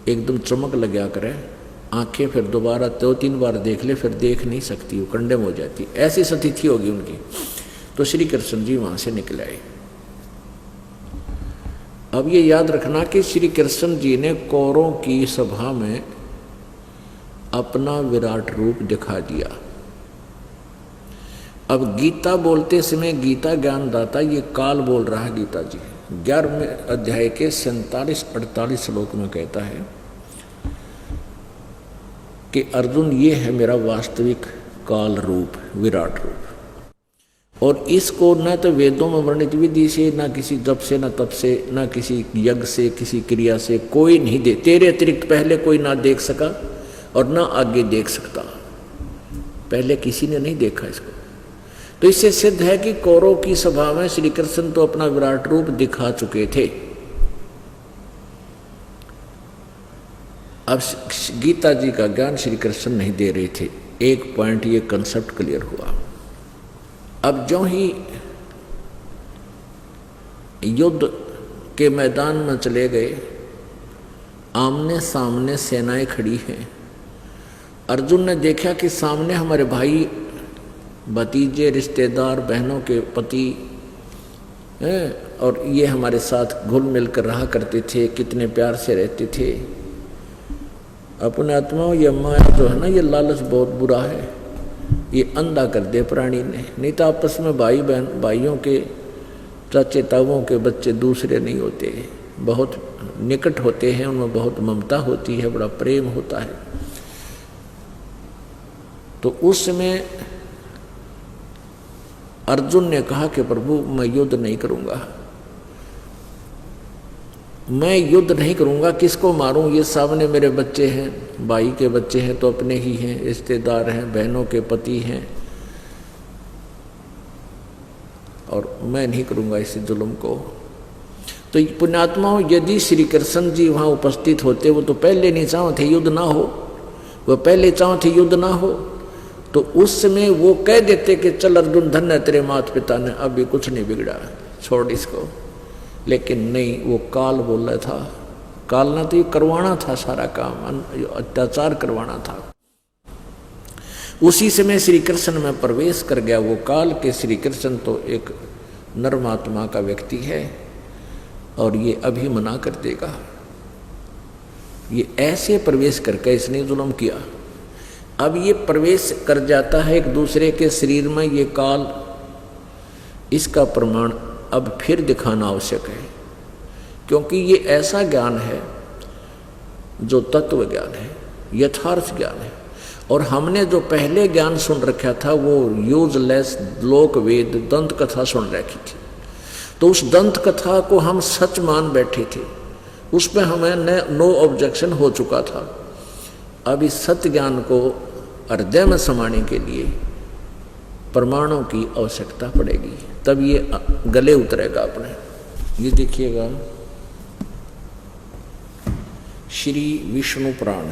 एकदम चमक लगा करे, आंखें फिर दोबारा 2-3 बार देख ले, फिर देख नहीं सकती, वो कंडेम हो जाती, ऐसी स्थिति होगी उनकी। तो श्री कृष्ण जी वहां से निकल आए। अब ये याद रखना कि श्री कृष्ण जी ने कौरों की सभा में अपना विराट रूप दिखा दिया। अब गीता बोलते समय गीता ज्ञानदाता ये काल बोल रहा है। गीता जी 11वें अध्याय के 47-48 श्लोक में कहता है कि अर्जुन ये है मेरा वास्तविक काल रूप, विराट रूप, और इसको न तो वेदों में वर्णित विधि से, न किसी जप से, न तप से, न किसी यज्ञ से, किसी क्रिया से कोई नहीं दे, तेरे अतिरिक्त पहले कोई ना देख सका और ना आगे देख सकता, पहले किसी ने नहीं देखा इसको। तो इससे सिद्ध है कि कौरव की सभा में श्री कृष्ण तो अपना विराट रूप दिखा चुके थे। अब गीता जी का ज्ञान श्री कृष्ण नहीं दे रहे थे। एक पॉइंट ये कंसेप्ट क्लियर हुआ। अब जो ही युद्ध के मैदान में चले गए, आमने सामने सेनाएं खड़ी हैं। अर्जुन ने देखा कि सामने हमारे भाई, भतीजे, रिश्तेदार, बहनों के पति हैं, और ये हमारे साथ घुल मिल कर रहा करते थे, कितने प्यार से रहते थे। अपने आत्माओं, ये माया जो है ना, ये लालच बहुत बुरा है, ये अंधा कर दे प्राणी ने। नहीं तो आपस में भाई बहन, भाइयों के चाचे ताऊओं के बच्चे दूसरे नहीं होते, बहुत निकट होते हैं, उनमें बहुत ममता होती है, बड़ा प्रेम होता है। तो उस समय अर्जुन ने कहा कि प्रभु मैं युद्ध नहीं करूंगा, मैं युद्ध नहीं करूंगा, किसको मारूं? ये सामने मेरे बच्चे हैं, भाई के बच्चे हैं तो अपने ही हैं, रिश्तेदार हैं, बहनों के पति हैं, और मैं नहीं करूंगा इस जुल्म को। तो पुण्यात्माओं, यदि श्री कृष्ण जी वहां उपस्थित होते, वो तो पहले नहीं चाहते युद्ध ना हो, वो पहले चाहते युद्ध ना हो, तो उस समय वो कह देते कि चल अर्जुन, धन्य तेरे माता पिता ने, अभी कुछ नहीं बिगड़ा, छोड़ इसको। लेकिन नहीं, वो काल बोल रहा था। काल ना तो ये करवाना था सारा काम, अत्याचार करवाना था। उसी समय श्री कृष्ण में प्रवेश कर गया वो काल के। श्री कृष्ण तो एक नरमात्मा का व्यक्ति है और ये अभी मना कर देगा। ये ऐसे प्रवेश करके इसने जुल्म किया। अब ये प्रवेश कर जाता है एक दूसरे के शरीर में, ये काल, इसका प्रमाण अब फिर दिखाना आवश्यक है, क्योंकि ये ऐसा ज्ञान है जो तत्व ज्ञान है, यथार्थ ज्ञान है। और हमने जो पहले ज्ञान सुन रखा था वो यूजलेस लोक वेद दंत कथा सुन रखी थी, तो उस दंत कथा को हम सच मान बैठे थे, उसमें हमें नो ऑब्जेक्शन हो चुका था। अब इस सत्य ज्ञान को हृदय में समाने के लिए प्रमाणों की आवश्यकता पड़ेगी, तब ये गले उतरेगा अपने। ये देखिएगा श्री विष्णु पुराण,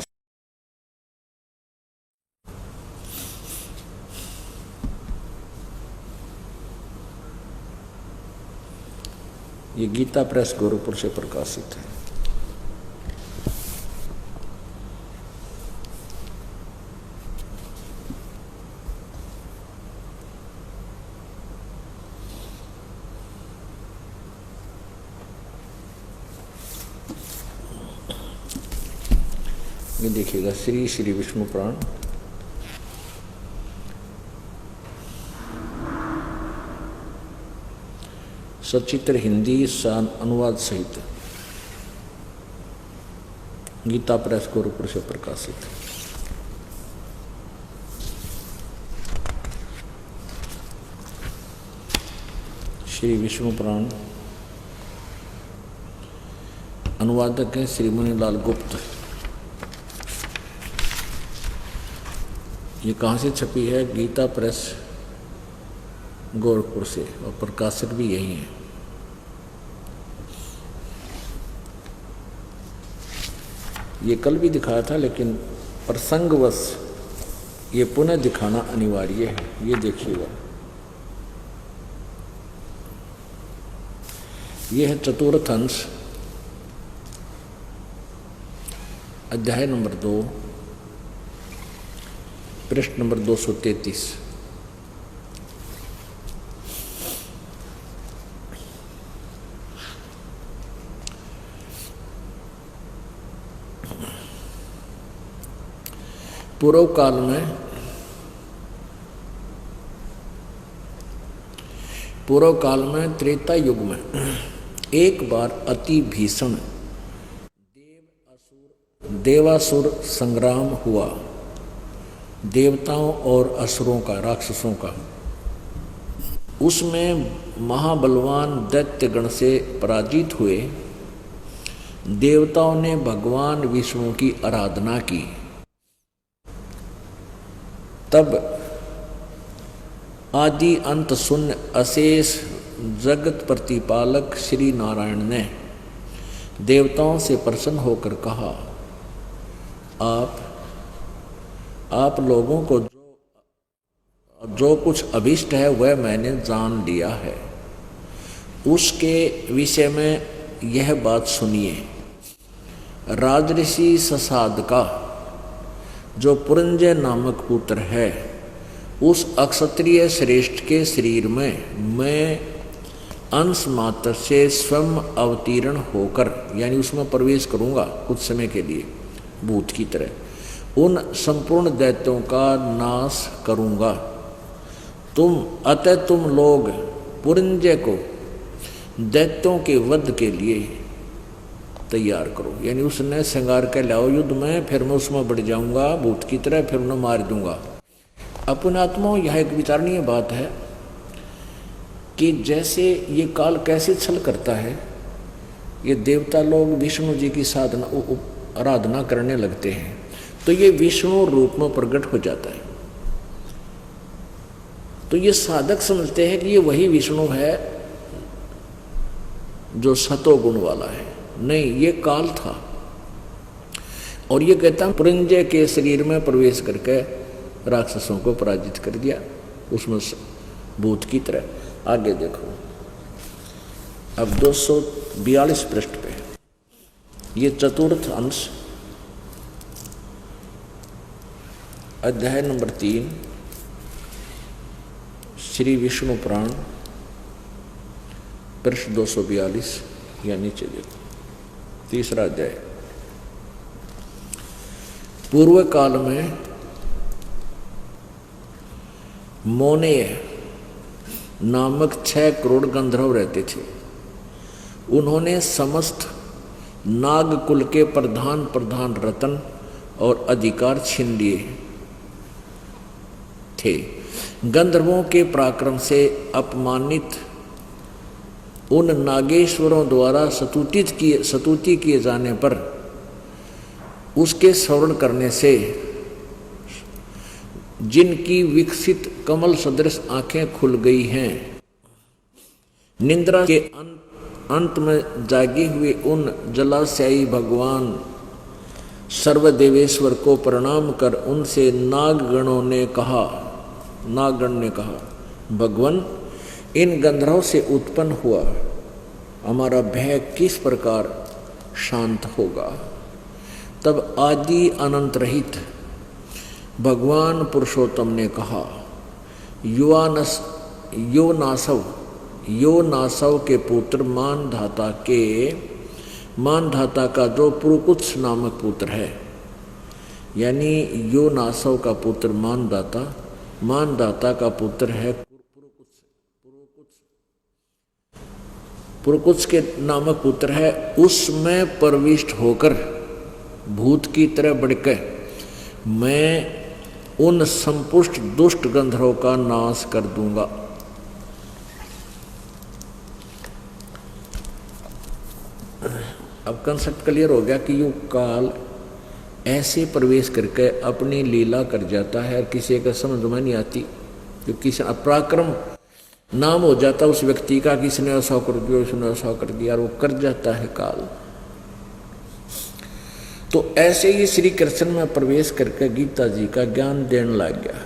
ये गीता प्रेस गोरखपुर से प्रकाशित है। ये देखिएगा श्री श्री विष्णु पुराण, सचित्र हिंदी अनुवाद सहित गीता प्रेस गोरखपुर से प्रकाशित। श्री विष्णु पुराण, अनुवादक हैं श्री मुनिलाल गुप्त। ये कहाँ से छपी है? गीता प्रेस गोरखपुर से, और प्रकाशक भी यही है। ये कल भी दिखाया था, लेकिन प्रसंगवश ये पुनः दिखाना अनिवार्य है। ये देखिएगा, ये है चतुर्थ अंश, अध्याय नंबर 2, पृष्ठ नंबर 233। पूर्व काल में त्रेता युग में एक बार अति भीषण देवासुर संग्राम हुआ, देवताओं और असुरों का, राक्षसों का। उसमें महाबलवान दैत्यगण से पराजित हुए। देवताओं ने भगवान विष्णु की आराधना की। तब आदि अंत शून्य अशेष जगत प्रतिपालक श्री नारायण ने देवताओं से प्रसन्न होकर कहा, आप लोगों को जो कुछ अभिष्ट है वह मैंने जान लिया है। उसके विषय में यह बात सुनिए। राजऋषि ससाद का जो पुरंजय नामक पुत्र है, उस अक्षत्रिय श्रेष्ठ के शरीर में मैं अंश मात्र से स्वयं अवतीर्ण होकर, यानी उसमें प्रवेश करूंगा कुछ समय के लिए भूत की तरह, उन संपूर्ण दैत्यों का नाश करूंगा। अतः तुम लोग पुरंजय को दैत्यों के वध के लिए तैयार करो। यानी उसने श्रृंगार के लाओ युद्ध में, फिर मैं उसमें बढ़ जाऊंगा भूत की तरह, फिर उन्हें मार दूंगा। अपने आत्माओं, यह एक विचारणीय बात है कि जैसे ये काल कैसे छल करता है। ये देवता लोग विष्णु जी की आराधना करने लगते हैं, तो ये विष्णु रूप में प्रकट हो जाता है। तो ये साधक समझते हैं कि ये वही विष्णु है जो सतोगुण वाला है। नहीं, ये काल था। और ये कहता है पुरंजय के शरीर में प्रवेश करके राक्षसों को पराजित कर दिया, उसमें भूत की तरह। आगे देखो, अब 242 पृष्ठ पे ये चतुर्थ अंश, अध्याय नंबर 3, श्री विष्णु पुराण, पृष्ठ 242, या नीचे देखो, तीसरा अध्याय। पूर्व काल में मोनेय नामक 6 करोड़ गंधर्व रहते थे। उन्होंने समस्त नागकुल के प्रधान रत्न और अधिकार छीन लिए थे। गंधर्वों के पराक्रम से अपमानित उन नागेश्वरों द्वारा स्तुति किए जाने पर उसके श्रवण करने से जिनकी विकसित कमल सदृश आंखें खुल गई हैं, निद्रा के अंत में जागे हुए उन जलाशयी भगवान सर्वदेवेश्वर को प्रणाम कर उनसे नागगण ने कहा, भगवान, इन गंधर्वों से उत्पन्न हुआ हमारा भय किस प्रकार शांत होगा। तब आदि अनंत रहित भगवान पुरुषोत्तम ने कहा, यो नासव के पुत्र मानधाता का जो पुरुकुत्स नामक पुत्र है, यानी यो नासव का पुत्र मानधाता का पुत्र है पुरुकुत्स के नामक पुत्र है, उसमें प्रविष्ट होकर भूत की तरह बढ़कर मैं उन संपुष्ट दुष्ट गंधर्वों का नाश कर दूंगा। अब कंसेप्ट क्लियर हो गया कि यो काल ऐसे प्रवेश करके अपनी लीला कर जाता है और किसी का समझ में नहीं आती। जो किसी अपराक्रम नाम हो जाता उस व्यक्ति का, किसने ऐसा कर दिया, उसने ऐसा कर दिया, और वो कर जाता है काल। तो ऐसे ही श्री कृष्ण में प्रवेश करके गीता जी का ज्ञान देने लग गया।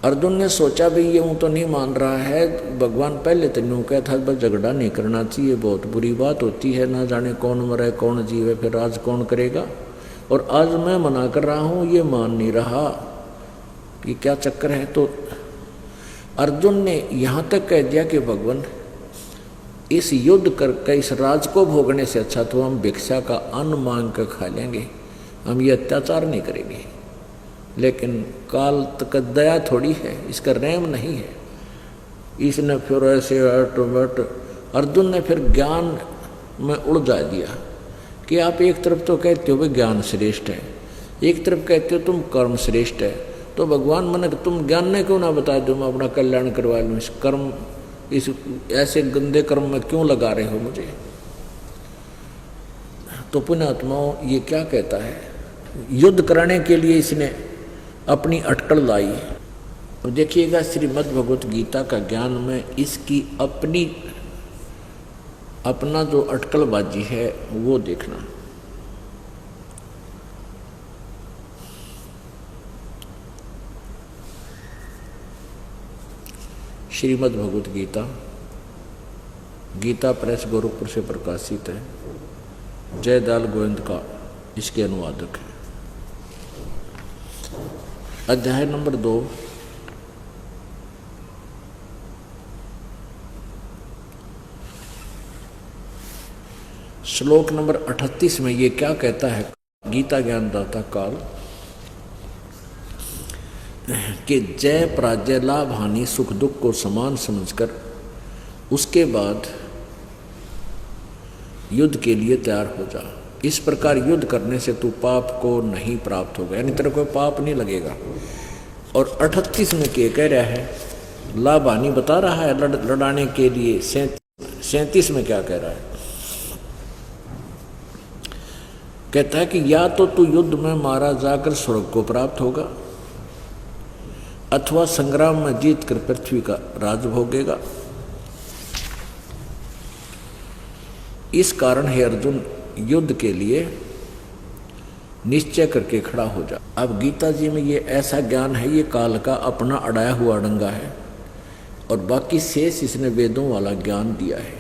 अर्जुन ने सोचा भी ये तो नहीं मान रहा है, भगवान पहले तो यूँ कहता था झगड़ा नहीं करना चाहिए, बहुत बुरी बात होती है, ना जाने कौन मरे कौन जीवे, फिर आज कौन करेगा। और आज मैं मना कर रहा हूँ, ये मान नहीं रहा कि क्या चक्कर है। तो अर्जुन ने यहाँ तक कह दिया कि भगवान इस युद्ध करके इस राज को भोगने से अच्छा तो हम भिक्षा का अन्न मांग कर खा लेंगे, हम ये अत्याचार नहीं करेंगे। लेकिन काल तक दया थोड़ी है, इसका रहम नहीं है। इसने फिर ऐसे अर्जुन ने फिर ज्ञान में उलझा दिया कि आप एक तरफ तो कहते हो भाई ज्ञान श्रेष्ठ है, एक तरफ कहते हो तुम कर्म श्रेष्ठ है, तो भगवान मन तुम ज्ञान ने क्यों ना बता दो, मैं अपना कल्याण करवा लूँ, इस कर्म इस ऐसे गंदे कर्म में क्यों लगा रहे हो मुझे। तो पुण्यात्माओं ये क्या कहता है, युद्ध कराने के लिए इसने अपनी अटकल लाई। और देखिएगा श्रीमद् भगवत गीता का ज्ञान में इसकी अपना जो अटकलबाजी है वो देखना। श्रीमद् भगवत गीता, गीता प्रेस गोरखपुर से प्रकाशित है, जयदाल गोविंद का इसके अनुवादक है। अध्याय नंबर 2, श्लोक नंबर 38 में ये क्या कहता है गीता ज्ञानदाता काल कि जय पराजय लाभ हानि सुख दुख को समान समझकर उसके बाद युद्ध के लिए तैयार हो जा। इस प्रकार युद्ध करने से तू पाप को नहीं प्राप्त होगा, यानी तेरे को पाप नहीं लगेगा। और 38 में क्या कह रहा है, लाभ हानि बता रहा है लड़ाने के लिए। 37 में क्या कह रहा है, कहता है कि या तो तू युद्ध में मारा जाकर स्वर्ग को प्राप्त होगा, अथवा संग्राम में जीत कर पृथ्वी का राज भोगेगा। इस कारण हे अर्जुन युद्ध के लिए निश्चय करके खड़ा हो जा। अब गीता जी में ये ऐसा ज्ञान है, ये काल का अपना अड़ाया हुआ डंगा है, और बाकी शेष इसने वेदों वाला ज्ञान दिया है।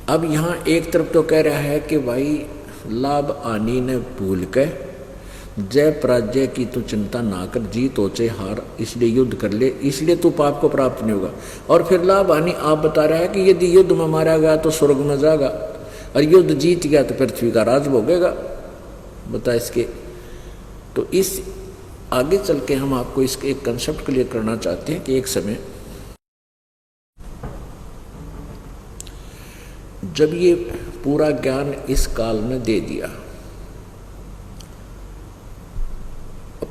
अब यहाँ एक तरफ तो कह रहा है कि भाई लाभ हानि ने भूल के जय पराजय की तो चिंता ना कर, जीत हो चाहे हार, इसलिए युद्ध कर ले, इसलिए तू पाप को प्राप्त नहीं होगा। और फिर लाभ हानि आप बता रहा है कि यदि युद्ध में मारा गया तो स्वर्ग में जाएगा, और युद्ध जीत गया तो पृथ्वी का राज भोगेगा। बता इसके, तो इस आगे चल के हम आपको इसके एक कंसेप्ट क्लियर करना चाहते हैं कि एक समय जब ये पूरा ज्ञान इस काल में दे दिया,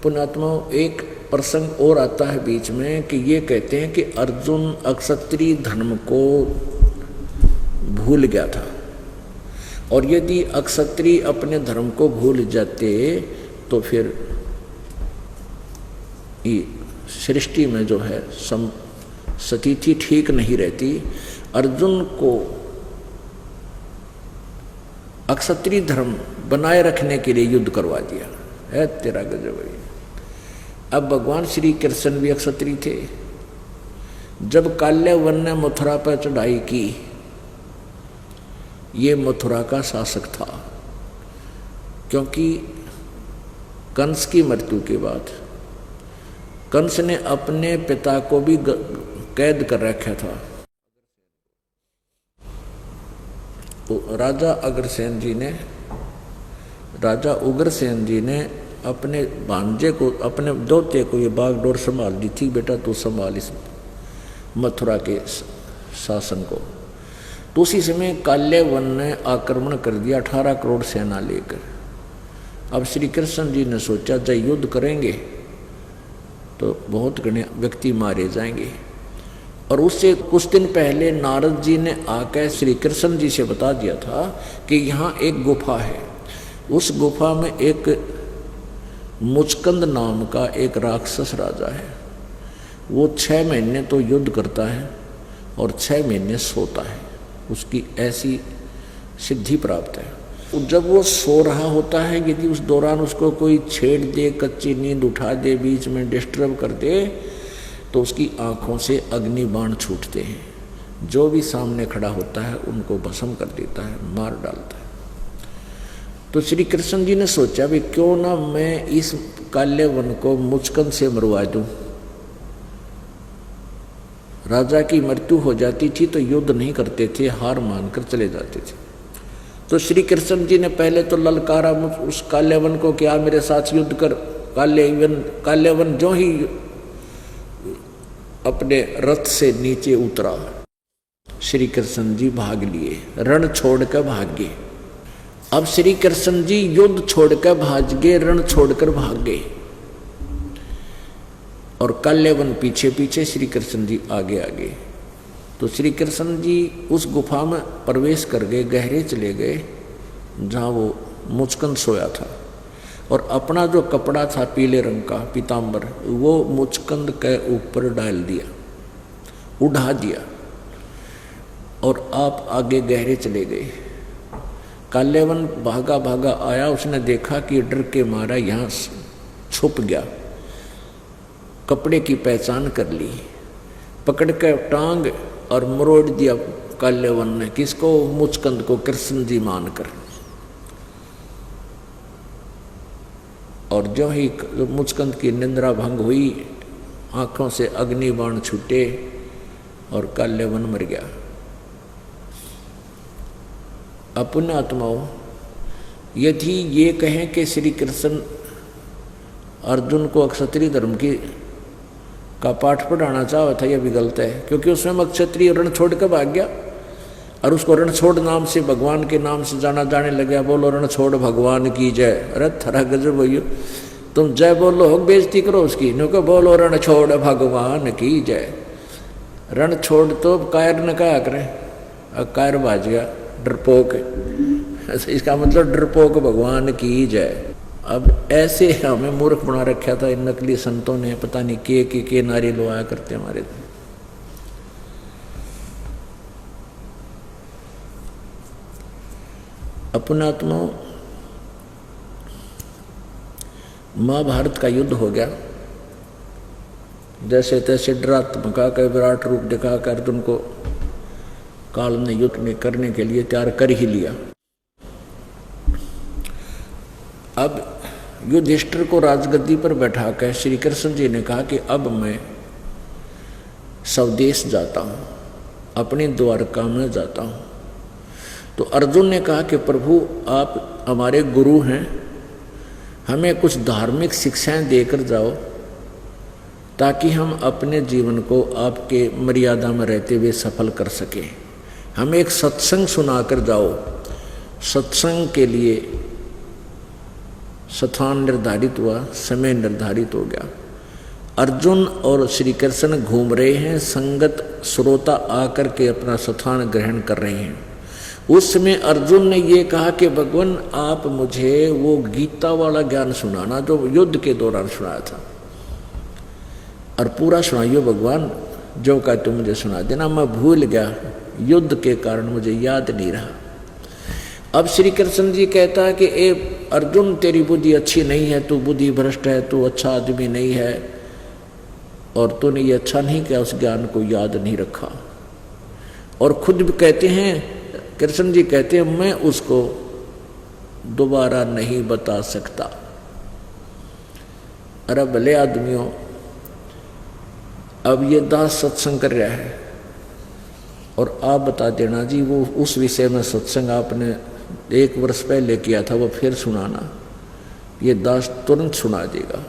पुण्यात्माओं एक प्रसंग और आता है बीच में कि ये कहते हैं कि अर्जुन अक्षत्रिय धर्म को भूल गया था, और यदि अक्षत्रिय अपने धर्म को भूल जाते तो फिर सृष्टि में जो है स्थिति ठीक नहीं रहती। अर्जुन को अक्षत्रिय धर्म बनाए रखने के लिए युद्ध करवा दिया है। तेरा गजब है। अब भगवान श्री कृष्ण भी अक्षत्रिय थे। जब काल्यवन ने मथुरा पर चढ़ाई की, ये मथुरा का शासक था, क्योंकि कंस की मृत्यु के बाद कंस ने अपने पिता को भी कैद कर रखा था। तो राजा उग्रसेन जी ने अपने भांजे को, अपने दोते को ये बागडोर संभाल दी थी, बेटा तू संभाल इस मथुरा के शासन को। तो उसी समय काल्यवन ने आक्रमण कर दिया 18 करोड़ सेना लेकर। अब श्री कृष्ण जी ने सोचा जब युद्ध करेंगे तो बहुत घने व्यक्ति मारे जाएंगे, और उससे कुछ दिन पहले नारद जी ने आकर श्री कृष्ण जी से बता दिया था कि यहाँ एक गुफा है, उस गुफा में एक मुचकंद नाम का एक राक्षस राजा है। वो 6 महीने तो युद्ध करता है और 6 महीने सोता है, उसकी ऐसी सिद्धि प्राप्त है। जब वो सो रहा होता है, यदि उस दौरान उसको कोई छेड़ दे, कच्ची नींद उठा दे, बीच में डिस्टर्ब कर दे, तो उसकी आंखों से अग्नि बाण छूटते हैं। जो भी सामने खड़ा होता है उनको भस्म कर देता है, मार डालता है। तो श्री कृष्ण जी ने सोचा भी क्यों ना मैं इस काले वन को मुचकंद से मरवा दूं। राजा की मृत्यु हो जाती थी तो युद्ध नहीं करते थे, हार मानकर चले जाते थे। तो श्री कृष्ण जी ने पहले तो ललकारा उस काले वन को, क्या मेरे साथ युद्ध कर। काले वन जो ही अपने रथ से नीचे उतरा, श्री कृष्ण जी भाग लिए, रण छोड़कर भाग गए। अब श्री कृष्ण जी युद्ध छोड़कर भाग गए, रण छोड़कर भाग गए, और काले वन पीछे पीछे, श्री कृष्ण जी आगे आगे। तो श्री कृष्ण जी उस गुफा में प्रवेश कर गए, गहरे चले गए जहाँ वो मुचकंद सोया था, और अपना जो कपड़ा था पीले रंग का पीताम्बर, वो मुचकंद के ऊपर डाल दिया, उड़ा दिया, और आप आगे गहरे चले गए। कालेवन भागा भागा आया, उसने देखा कि डर के मारा यहाँ छुप गया, कपड़े की पहचान कर ली, पकड़ कर टांग और मरोड़ दिया कालेवन ने। किसको? मुचकंद को, कृष्ण जी मानकर। और जो ही मुचकंद की निंद्रा भंग हुई, आंखों से अग्नि बाण छूटे और कालेवन मर गया। अपने आत्माओं, यदि ये कहें कि श्री कृष्ण अर्जुन को क्षत्रिय धर्म का पाठ पढ़ाना चाहा था, यह भी गलत है, क्योंकि उसमें क्षत्रिय रण छोड़ कर भाग गया और उसको रणछोड़ नाम से, भगवान के नाम से जाने लगे। बोलो रणछोड़ भगवान की जय। अरे थरा गजब भैया, तुम जय बोलो हो, बेइज्जती करो उसकी। नो बोलो रणछोड़ भगवान की जय। रणछोड़ तो कायर ने कहा करें, कायर बाज गया, डरपोक। इसका मतलब डरपोक भगवान की जय। अब ऐसे हमें मूर्ख बना रखा था इन नकली संतों ने, पता नहीं के नारे लवाया करते हमारे। अपनात्मा, महाभारत का युद्ध हो गया। जैसे तैसे डरात्मका का विराट रूप दिखाकर अर्जुन को काल ने युद्ध में करने के लिए तैयार कर ही लिया। अब युधिष्ठिर को राजगद्दी पर बैठाकर श्री कृष्ण जी ने कहा कि अब मैं स्वदेश जाता हूँ, अपनी द्वारका में जाता हूँ। तो अर्जुन ने कहा कि प्रभु आप हमारे गुरु हैं, हमें कुछ धार्मिक शिक्षाएं देकर जाओ ताकि हम अपने जीवन को आपके मर्यादा में रहते हुए सफल कर सकें। हमें एक सत्संग सुनाकर जाओ। सत्संग के लिए स्थान निर्धारित हुआ, समय निर्धारित हो गया। अर्जुन और श्री कृष्ण घूम रहे हैं, संगत श्रोता आकर के अपना स्थान ग्रहण कर रहे हैं। उस समय अर्जुन ने ये कहा कि भगवान आप मुझे वो गीता वाला ज्ञान सुनाना जो युद्ध के दौरान सुनाया था, और पूरा सुनाइयो भगवान, जो का तुम मुझे सुना देना, मैं भूल गया, युद्ध के कारण मुझे याद नहीं रहा। अब श्री कृष्ण जी कहता है कि ए अर्जुन, तेरी बुद्धि अच्छी नहीं है, तू बुद्धि भ्रष्ट है, तू अच्छा आदमी नहीं है, और तूने ये अच्छा नहीं किया, उस ज्ञान को याद नहीं रखा। और खुद भी कहते हैं, कृष्ण जी कहते हैं, मैं उसको दोबारा नहीं बता सकता। अरे भले आदमियों, अब ये दास सत्संग कर रहा है और आप बता देना जी वो उस विषय में सत्संग आपने 1 वर्ष पहले किया था, वो फिर सुनाना, ये दास तुरंत सुना देगा।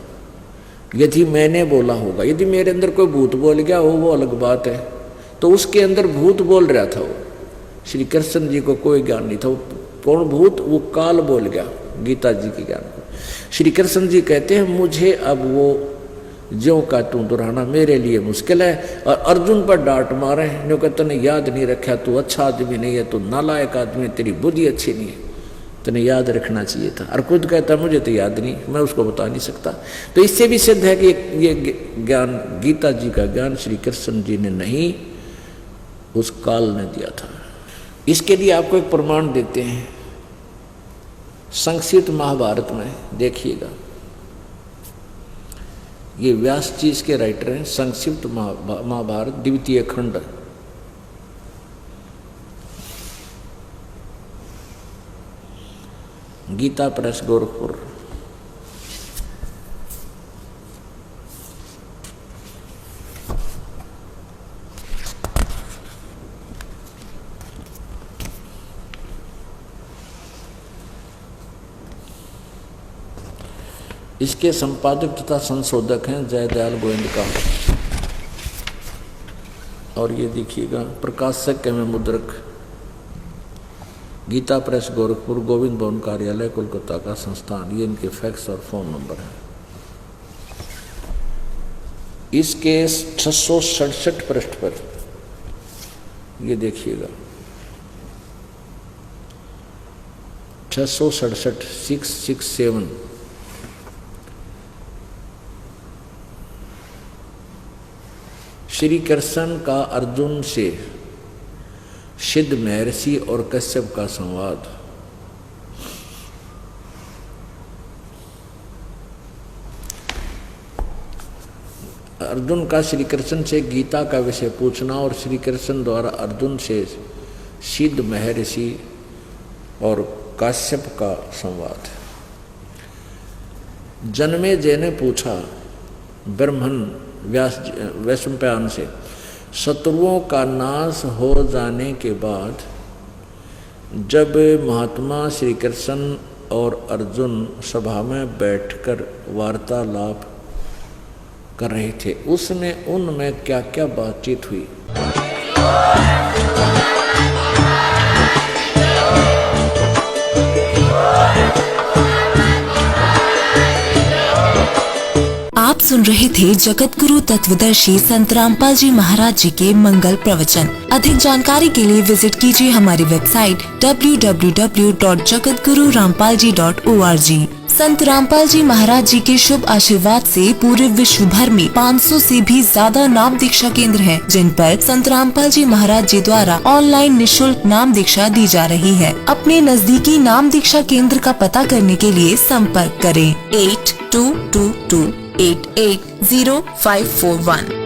यदि मैंने बोला होगा, यदि मेरे अंदर कोई भूत बोल गया हो, वो अलग बात है। तो उसके अंदर भूत बोल रहा था, वो श्री कृष्ण जी को कोई ज्ञान नहीं था। वो कौन भूत? वो काल बोल गया गीता जी के ज्ञान को। श्री कृष्ण जी कहते हैं मुझे अब वो ज्यों का तू दोहराना मेरे लिए मुश्किल है। और अर्जुन पर डांट मारे, जो कहते तूने याद नहीं रखा, तू अच्छा आदमी नहीं है, तू नालायक आदमी, तेरी बुद्धि अच्छी नहीं है, तूने याद रखना चाहिए था। और खुद कहता मुझे तो याद नहीं, मैं उसको बता नहीं सकता। तो इससे भी सिद्ध है कि ये ज्ञान, गीता जी का ज्ञान श्री कृष्ण जी ने नहीं, उस काल ने दिया था। इसके लिए आपको एक प्रमाण देते हैं। संक्षिप्त महाभारत में देखिएगा, ये व्यास जी इसके राइटर हैं। संक्षिप्त महाभारत द्वितीय खंड, गीता प्रेस गोरखपुर। इसके संपादक तथा संशोधक हैं जयदयाल गोविंद का, और ये देखिएगा प्रकाशक एवं मुद्रक गीता प्रेस गोरखपुर, गोविंद भवन कार्यालय कोलकाता का संस्थान। ये इनके फैक्स और फोन नंबर है। इसके 667 पृष्ठ पर ये देखिएगा 667 667 श्री कृष्ण का अर्जुन से सिद्ध महर्षि और कश्यप का संवाद। अर्जुन का श्री कृष्ण से गीता का विषय पूछना और श्री कृष्ण द्वारा अर्जुन से सिद्ध महर्षि और कश्यप का संवाद। जन्मेजय ने पूछा ब्रह्मन वैशंपायन से, शत्रुओं का नाश हो जाने के बाद जब महात्मा श्री कृष्ण और अर्जुन सभा में बैठकर वार्तालाप कर रहे थे, उसमें उनमें क्या क्या बातचीत हुई। आप सुन रहे थे जगत गुरु तत्वदर्शी संत रामपाल जी महाराज जी के मंगल प्रवचन। अधिक जानकारी के लिए विजिट कीजिए हमारी वेबसाइट www.jagatgururampalji.org। संत रामपाल जी महाराज जी के शुभ आशीर्वाद से पूरे विश्व भर में 500 से भी ज्यादा नाम दीक्षा केंद्र हैं, जिन पर संत रामपाल जी महाराज जी द्वारा ऑनलाइन निःशुल्क नाम दीक्षा दी जा रही है। अपने नजदीकी नाम दीक्षा केंद्र का पता करने के लिए संपर्क करें 8222880541।